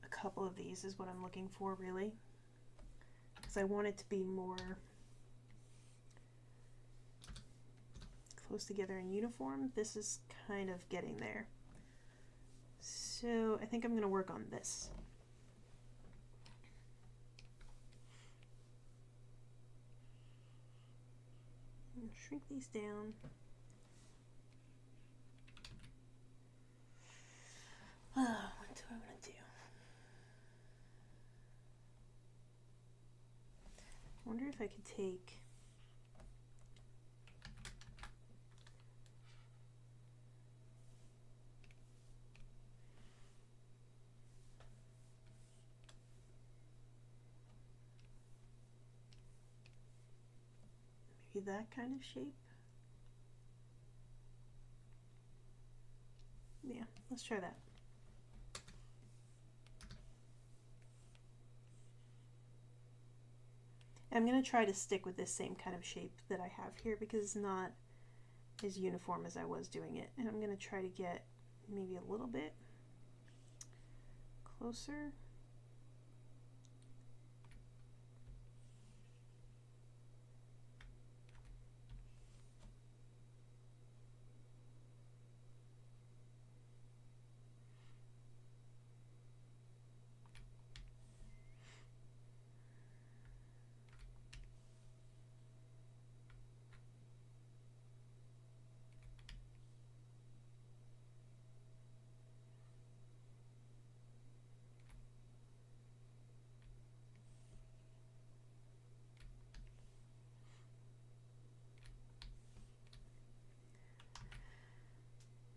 a couple of these is what I'm looking for, really. Because I want it to be more close together and uniform. This is kind of getting there. So I think I'm going to work on this. Shrink these down. What do I want to do? I wonder if I could take maybe that kind of shape. Yeah, let's try that. I'm going to try to stick with this same kind of shape that I have here because it's not as uniform as I was doing it. And I'm going to try to get maybe a little bit closer.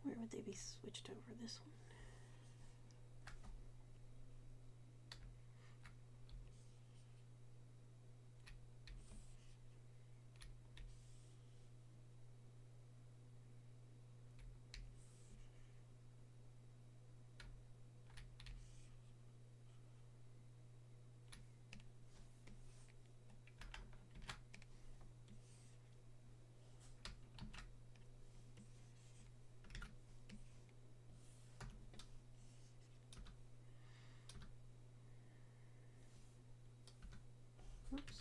Where would they be switched over? This one? Oops.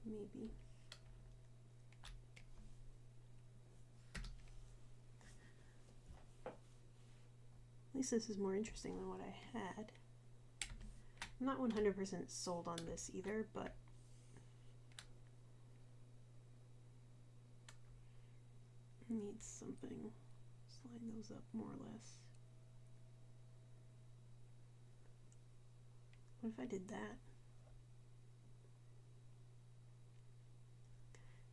Maybe. At least this is more interesting than what I had. I'm not 100% sold on this either, but needs something. Slide those up more or less. What if I did that?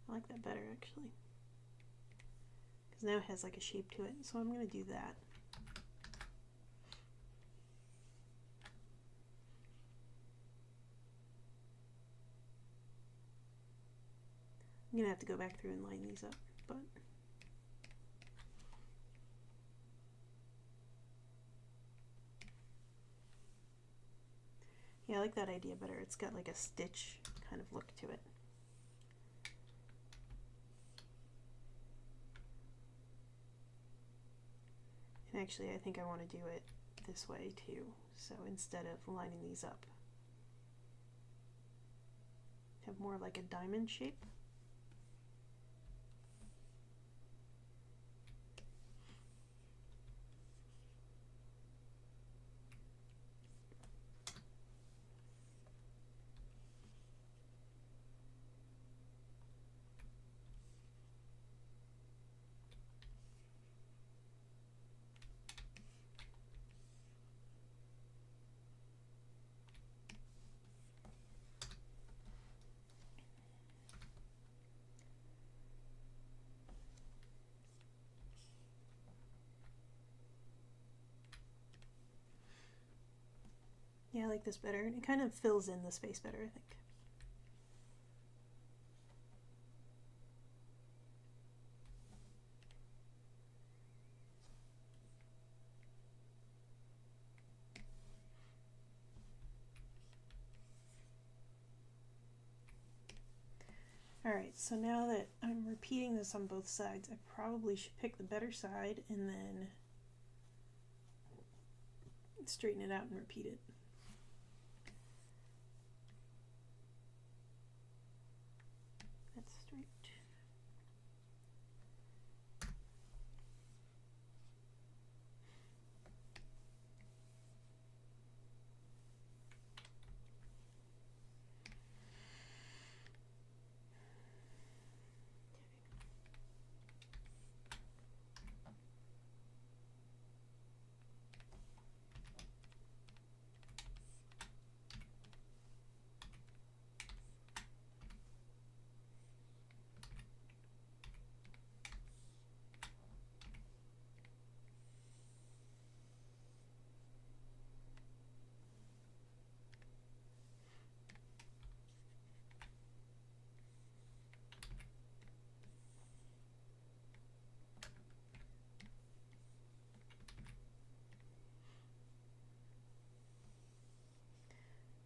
I like that better actually. Because now it has like a shape to it, so I'm going to do that. I'm going to have to go back through and line these up, but yeah, I like that idea better. It's got like a stitch kind of look to it. And actually I think I want to do it this way too. So instead of lining these up, have more like a diamond shape. Yeah, I like this better. It kind of fills in the space better, I think. Alright, so now that I'm repeating this on both sides, I probably should pick the better side and then straighten it out and repeat it. That's straight.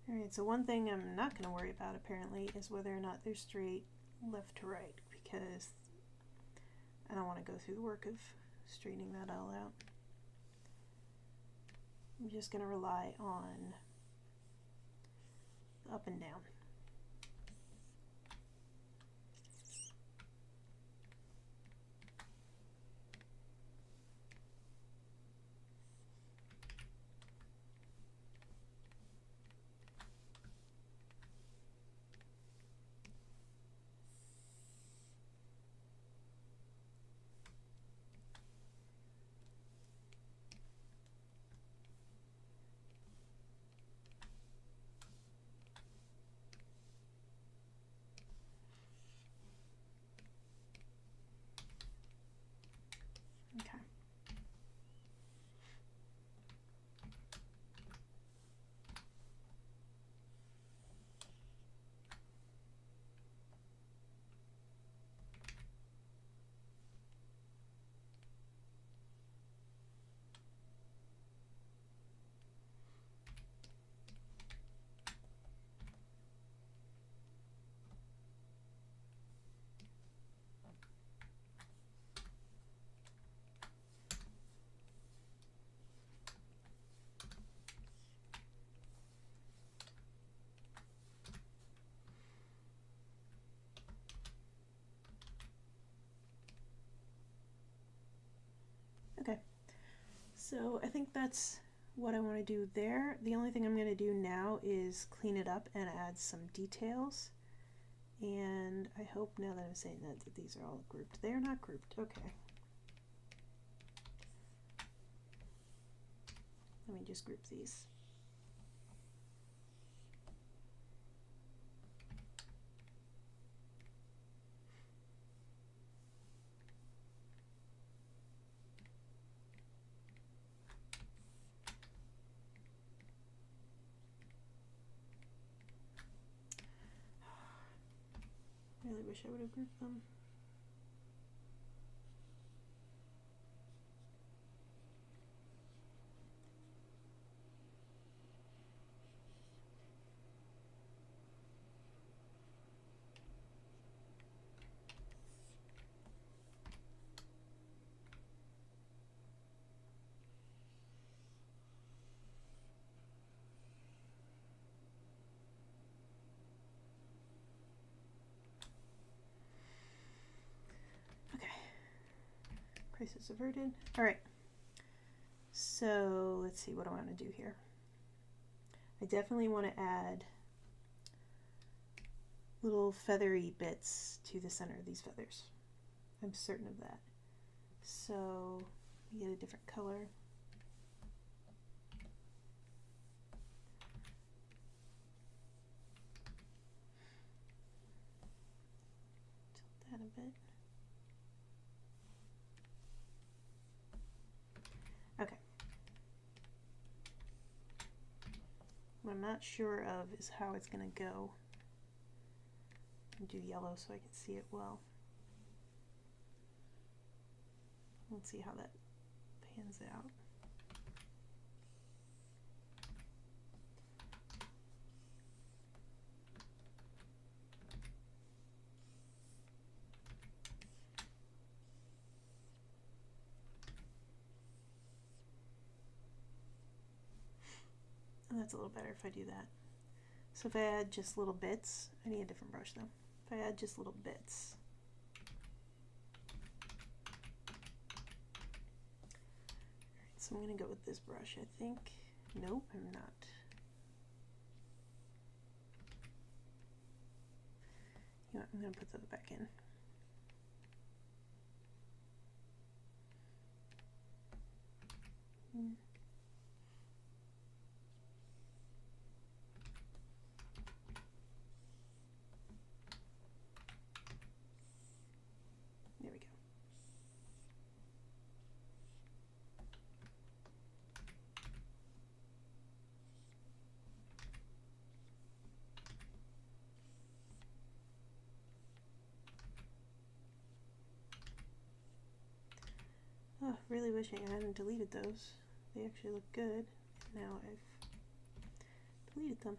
Alright, so one thing I'm not going to worry about apparently is whether or not they're straight left to right, because I don't want to go through the work of straightening that all out. I'm just going to rely on up and down. Okay. Okay, so I think that's what I want to do there. The only thing I'm going to do now is clean it up and add some details. And I hope now that I'm saying that these are all grouped. They are not grouped. Okay. Let me just group these. Really wish I would have grouped them. Crisis averted. All right. So let's see what I want to do here. I definitely want to add little feathery bits to the center of these feathers. I'm certain of that. So get a different color. Tilt that a bit. Okay. What I'm not sure of is how it's going to go. I'll do yellow so I can see it well. Let's see how that pans out. And that's a little better if I do that. So if I add just little bits, I need a different brush though. If I add just little bits, so I'm going to go with this brush, I think. Nope, I'm not. You know what, I'm going to put those back in. There we go. Oh, really wishing I hadn't deleted those. They actually look good. Now I've deleted them.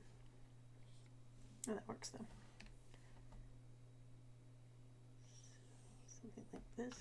Oh, that works though. Something like this.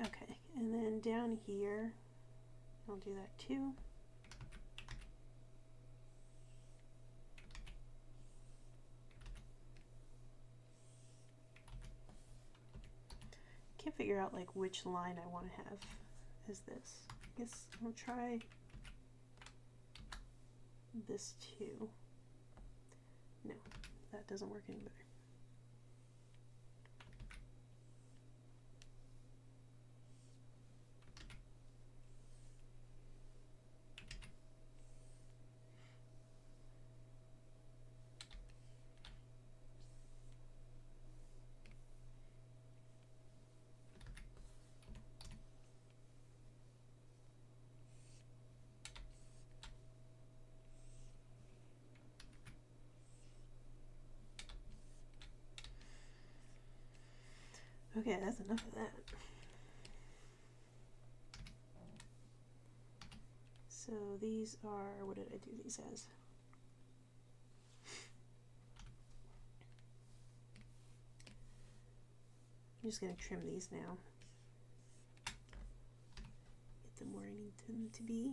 Okay, and then down here, I'll do that too. Can't figure out like which line I want to have as this. I guess I'll try this too. No, that doesn't work any better. Okay, that's enough of that. So these are, what did I do these as? I'm just going to trim these now. Get them where I need them to be,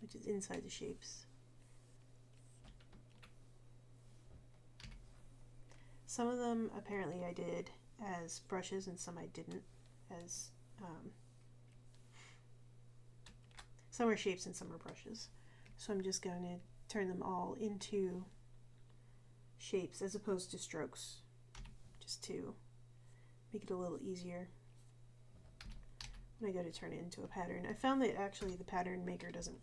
which is inside the shapes. Some of them apparently I did as brushes and some I didn't, as some are shapes and some are brushes. So I'm just going to turn them all into shapes as opposed to strokes, just to make it a little easier when I go to turn it into a pattern. I found that actually the pattern maker doesn't,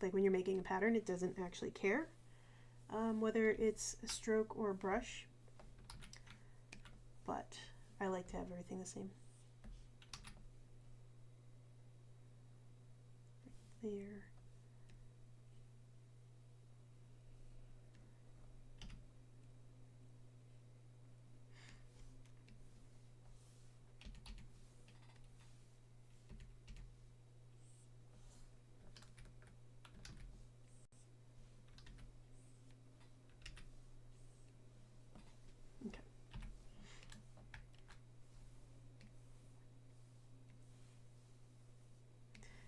like when you're making a pattern, it doesn't actually care whether it's a stroke or a brush, but I like to have everything the same. Right there.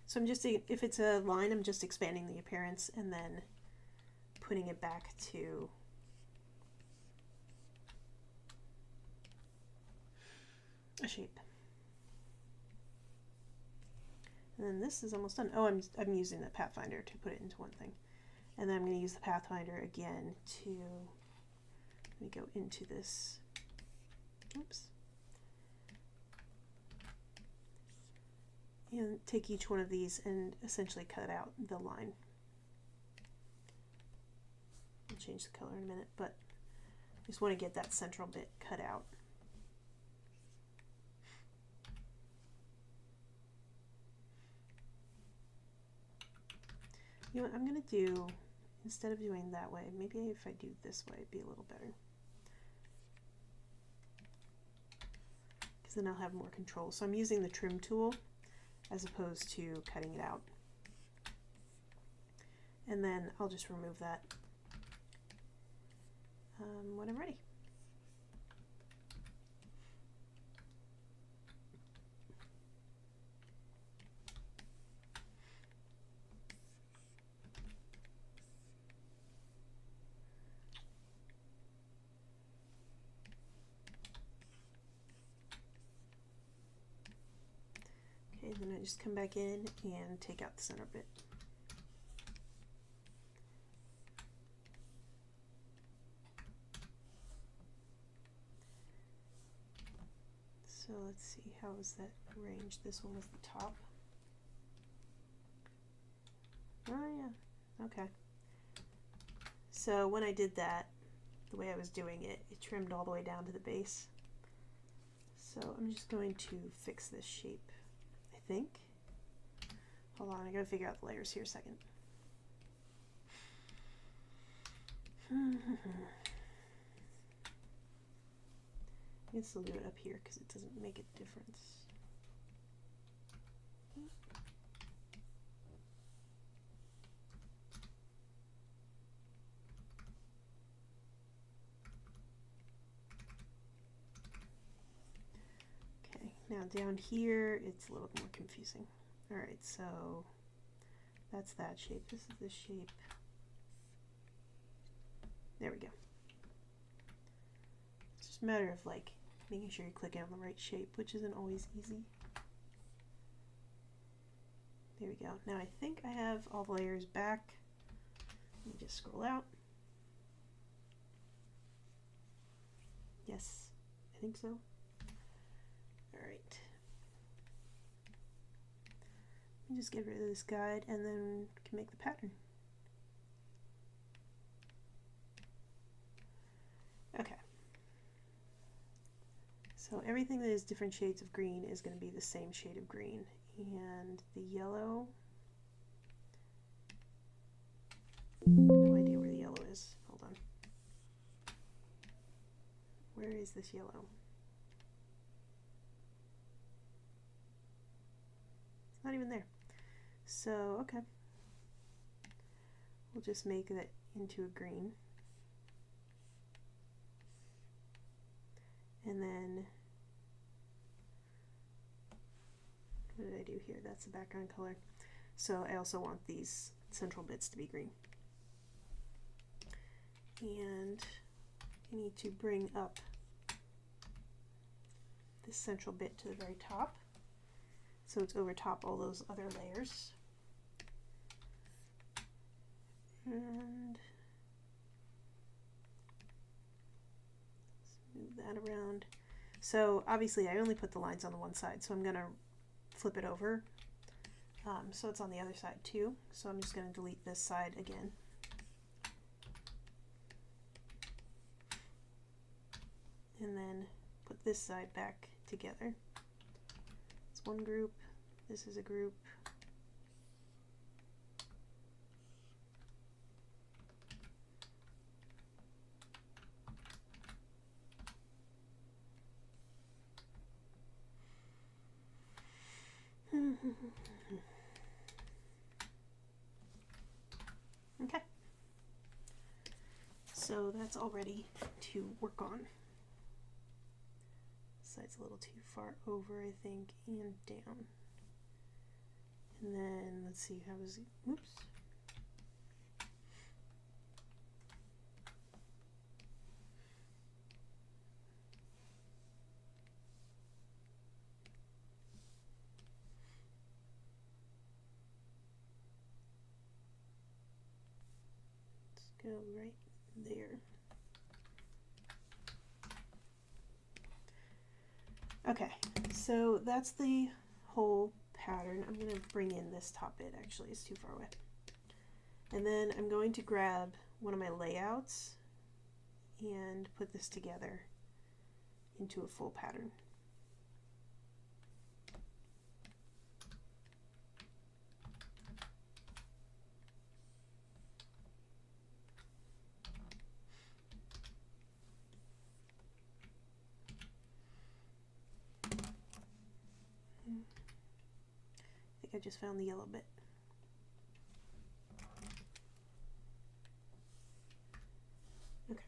So I'm just, if it's a line, I'm just expanding the appearance and then putting it back to a shape. And then this is almost done. Oh, I'm using the Pathfinder to put it into one thing. And then I'm going to use the Pathfinder again to, let me go into this, oops, and take each one of these and essentially cut out the line. I'll change the color in a minute, but I just want to get that central bit cut out. You know what I'm going to do, instead of doing that way, maybe if I do this way, it'd be a little better. Because then I'll have more control. So I'm using the trim tool as opposed to cutting it out. And then I'll just remove that when I'm ready. Okay, then I just come back in and take out the center bit. So let's see, how is that arranged? This one was the top. Oh yeah, okay. So when I did that, the way I was doing it, it trimmed all the way down to the base. So I'm just going to fix this shape, I think. Hold on, I gotta figure out the layers here a second. I guess I'll do it up here because it doesn't make a difference. Okay, now down here it's a little more confusing. Alright, so that's that shape. This is the shape. There we go. It's just a matter of like making sure you're clicking on the right shape, which isn't always easy. There we go. Now I think I have all the layers back. Let me just scroll out. Yes, I think so. All right. Let me just get rid of this guide and then we can make the pattern. Okay. So everything that is different shades of green is going to be the same shade of green. And the yellow, no idea where the yellow is. Hold on. Where is this yellow? It's not even there. So, okay. We'll just make that into a green. And then, what did I do here? That's the background color. So I also want these central bits to be green. And I need to bring up this central bit to the very top, so it's over top all those other layers. And move that around. So obviously I only put the lines on the one side, so I'm going to flip it over so it's on the other side too. So I'm just going to delete this side again. And then put this side back together. It's one group, this is a group. Okay, so that's all ready to work on. This side's a little too far over, I think, and down. And then let's see, how was it? Oops. go right there. Okay, so that's the whole pattern. I'm going to bring in this top bit, actually, it's too far away. And then I'm going to grab one of my layouts and put this together into a full pattern. I think I just found the yellow bit. Okay.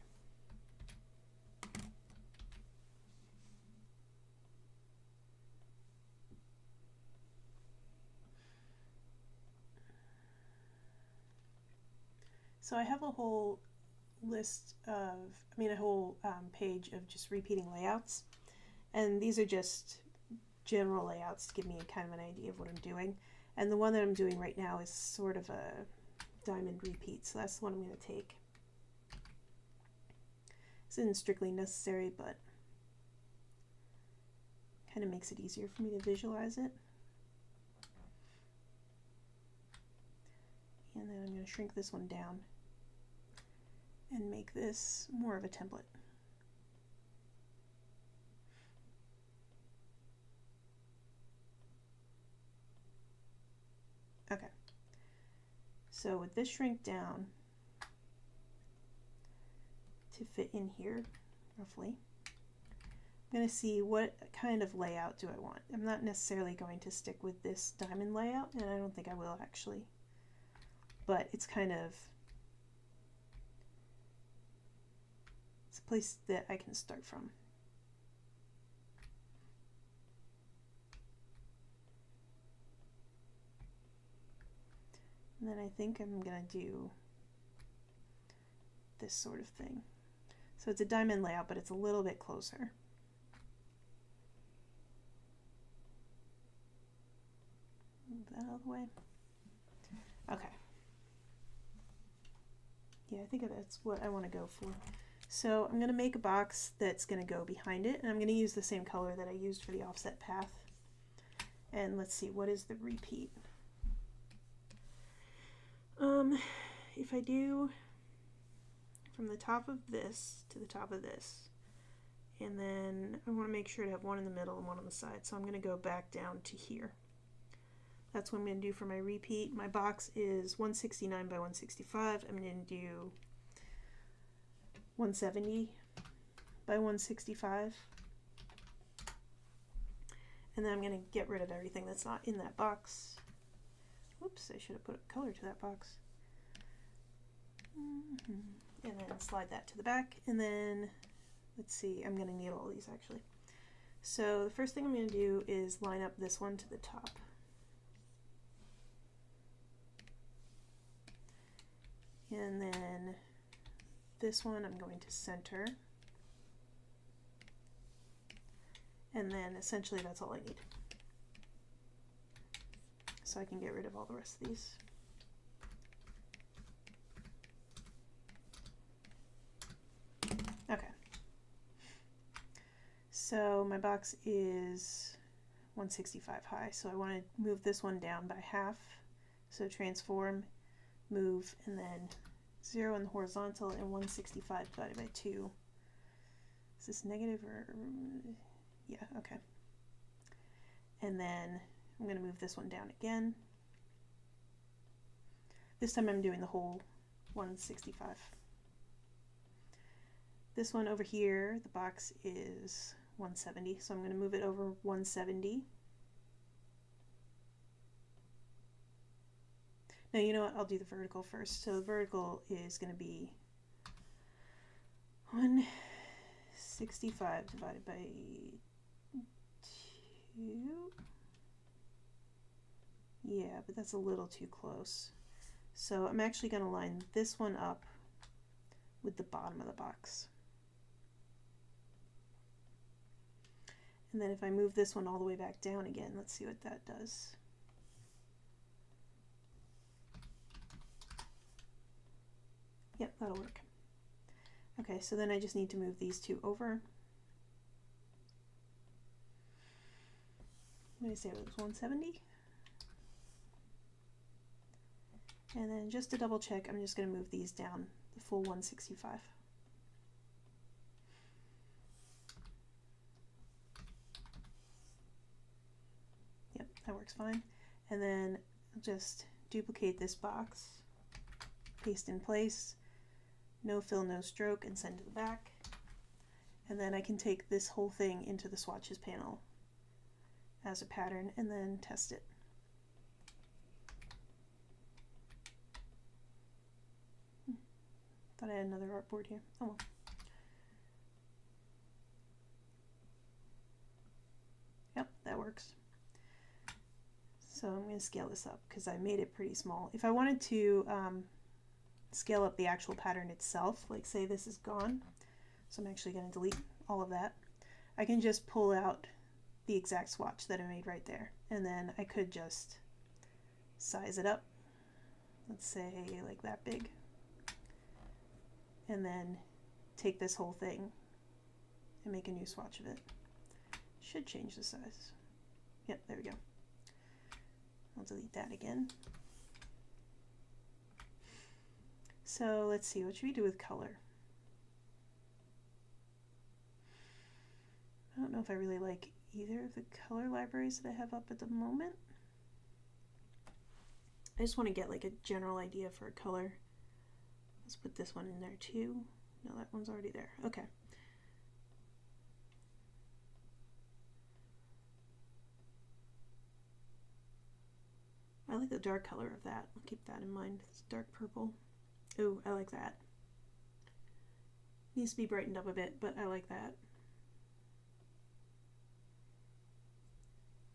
So I have a whole list of, a whole page of just repeating layouts. And these are just general layouts to give me kind of an idea of what I'm doing. And the one that I'm doing right now is sort of a diamond repeat, so that's the one I'm going to take. This isn't strictly necessary, but kind of makes it easier for me to visualize it. And then I'm going to shrink this one down and make this more of a template. Okay, so with this shrink down to fit in here roughly, I'm going to see what kind of layout do I want. I'm not necessarily going to stick with this diamond layout, and I don't think I will actually, but it's kind of, it's a place that I can start from. And then I think I'm going to do this sort of thing. So it's a diamond layout, but it's a little bit closer. Move that out of the way. Okay. Yeah, I think that's what I want to go for. So I'm going to make a box that's going to go behind it, and I'm going to use the same color that I used for the offset path. And let's see, what is the repeat? If I do from the top of this to the top of this, and then I want to make sure to have one in the middle and one on the side, so I'm going to go back down to here. That's what I'm going to do for my repeat. My box is 169 by 165. I'm going to do 170 by 165. And then I'm going to get rid of everything that's not in that box. Whoops, I should have put a color to that box. And then slide that to the back, and then let's see, I'm going to need all these actually. So the first thing I'm going to do is line up this one to the top. And then this one I'm going to center. And then essentially that's all I need. So I can get rid of all the rest of these. Okay. So my box is 165 high, so I want to move this one down by half. So transform, move, and then 0 in the horizontal and 165 divided by 2. Is this negative or, yeah, okay. And then I'm going to move this one down again. This time I'm doing the whole 165. This one over here, the box is 170, so I'm going to move it over 170. Now, you know what? I'll do the vertical first. So the vertical is going to be 165 divided by 2. Yeah, but that's a little too close. So I'm actually going to line this one up with the bottom of the box. And then if I move this one all the way back down again, let's see what that does. Yep, that'll work. Okay, so then I just need to move these two over. What did I say, it was 170? And then just to double check, I'm just going to move these down the full 165. Yep, that works fine. And then I'll just duplicate this box, paste in place, no fill, no stroke, and send to the back. And then I can take this whole thing into the swatches panel as a pattern and then test it. Thought I had another artboard here. Oh well. Yep, that works. So I'm going to scale this up because I made it pretty small. If I wanted to scale up the actual pattern itself, like say this is gone, so I'm actually going to delete all of that, I can just pull out the exact swatch that I made right there, and then I could just size it up, let's say like that big, and then take this whole thing and make a new swatch of it. Should change the size. Yep, there we go. I'll delete that again. So let's see, what should we do with color? I don't know if I really like either of the color libraries that I have up at the moment. I just want to get like a general idea for a color. Let's put this one in there too. No, that one's already there. Okay. I like the dark color of that. I'll keep that in mind. It's dark purple. Oh, I like that. Needs to be brightened up a bit, but I like that.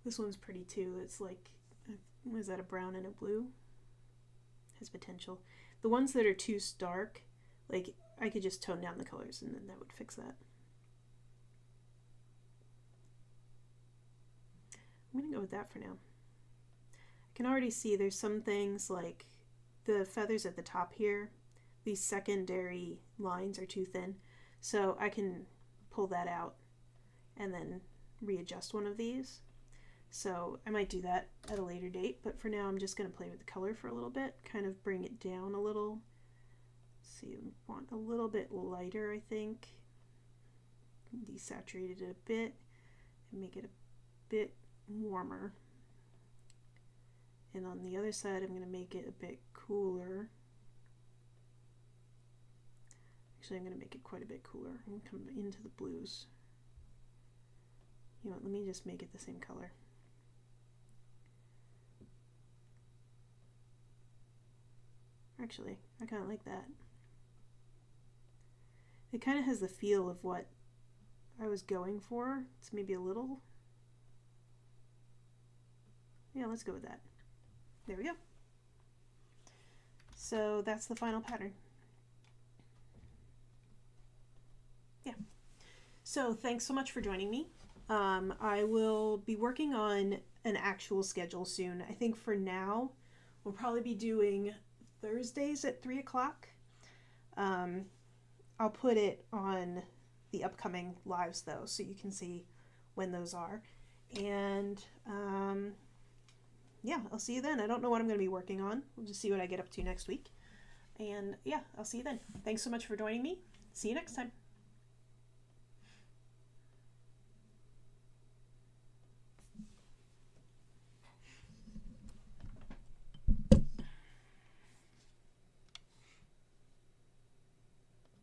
This one's pretty too. It's like, was that a brown and a blue? Has potential. The ones that are too stark, like I could just tone down the colors and then that would fix that. I'm gonna go with that for now. I can already see there's some things like the feathers at the top here, these secondary lines are too thin, so I can pull that out and then readjust one of these. So I might do that at a later date, but for now I'm just going to play with the color for a little bit, kind of bring it down a little. Let's see, I want a little bit lighter, I think. Desaturate it a bit and make it a bit warmer. And on the other side I'm going to make it a bit cooler. Actually, I'm going to make it quite a bit cooler and come into the blues. You know what, let me just make it the same color. Actually, I kind of like that. It kind of has the feel of what I was going for. It's maybe a little... Yeah, let's go with that. There we go. So that's the final pattern. Yeah. So thanks so much for joining me. I will be working on an actual schedule soon. I think for now, we'll probably be doing Thursdays at 3 o'clock. I'll put it on the upcoming lives though, so you can see when those are. And yeah, I'll see you then. I don't know what I'm going to be working on. We'll just see what I get up to next week. And yeah, I'll see you then. Thanks so much for joining me. See you next time.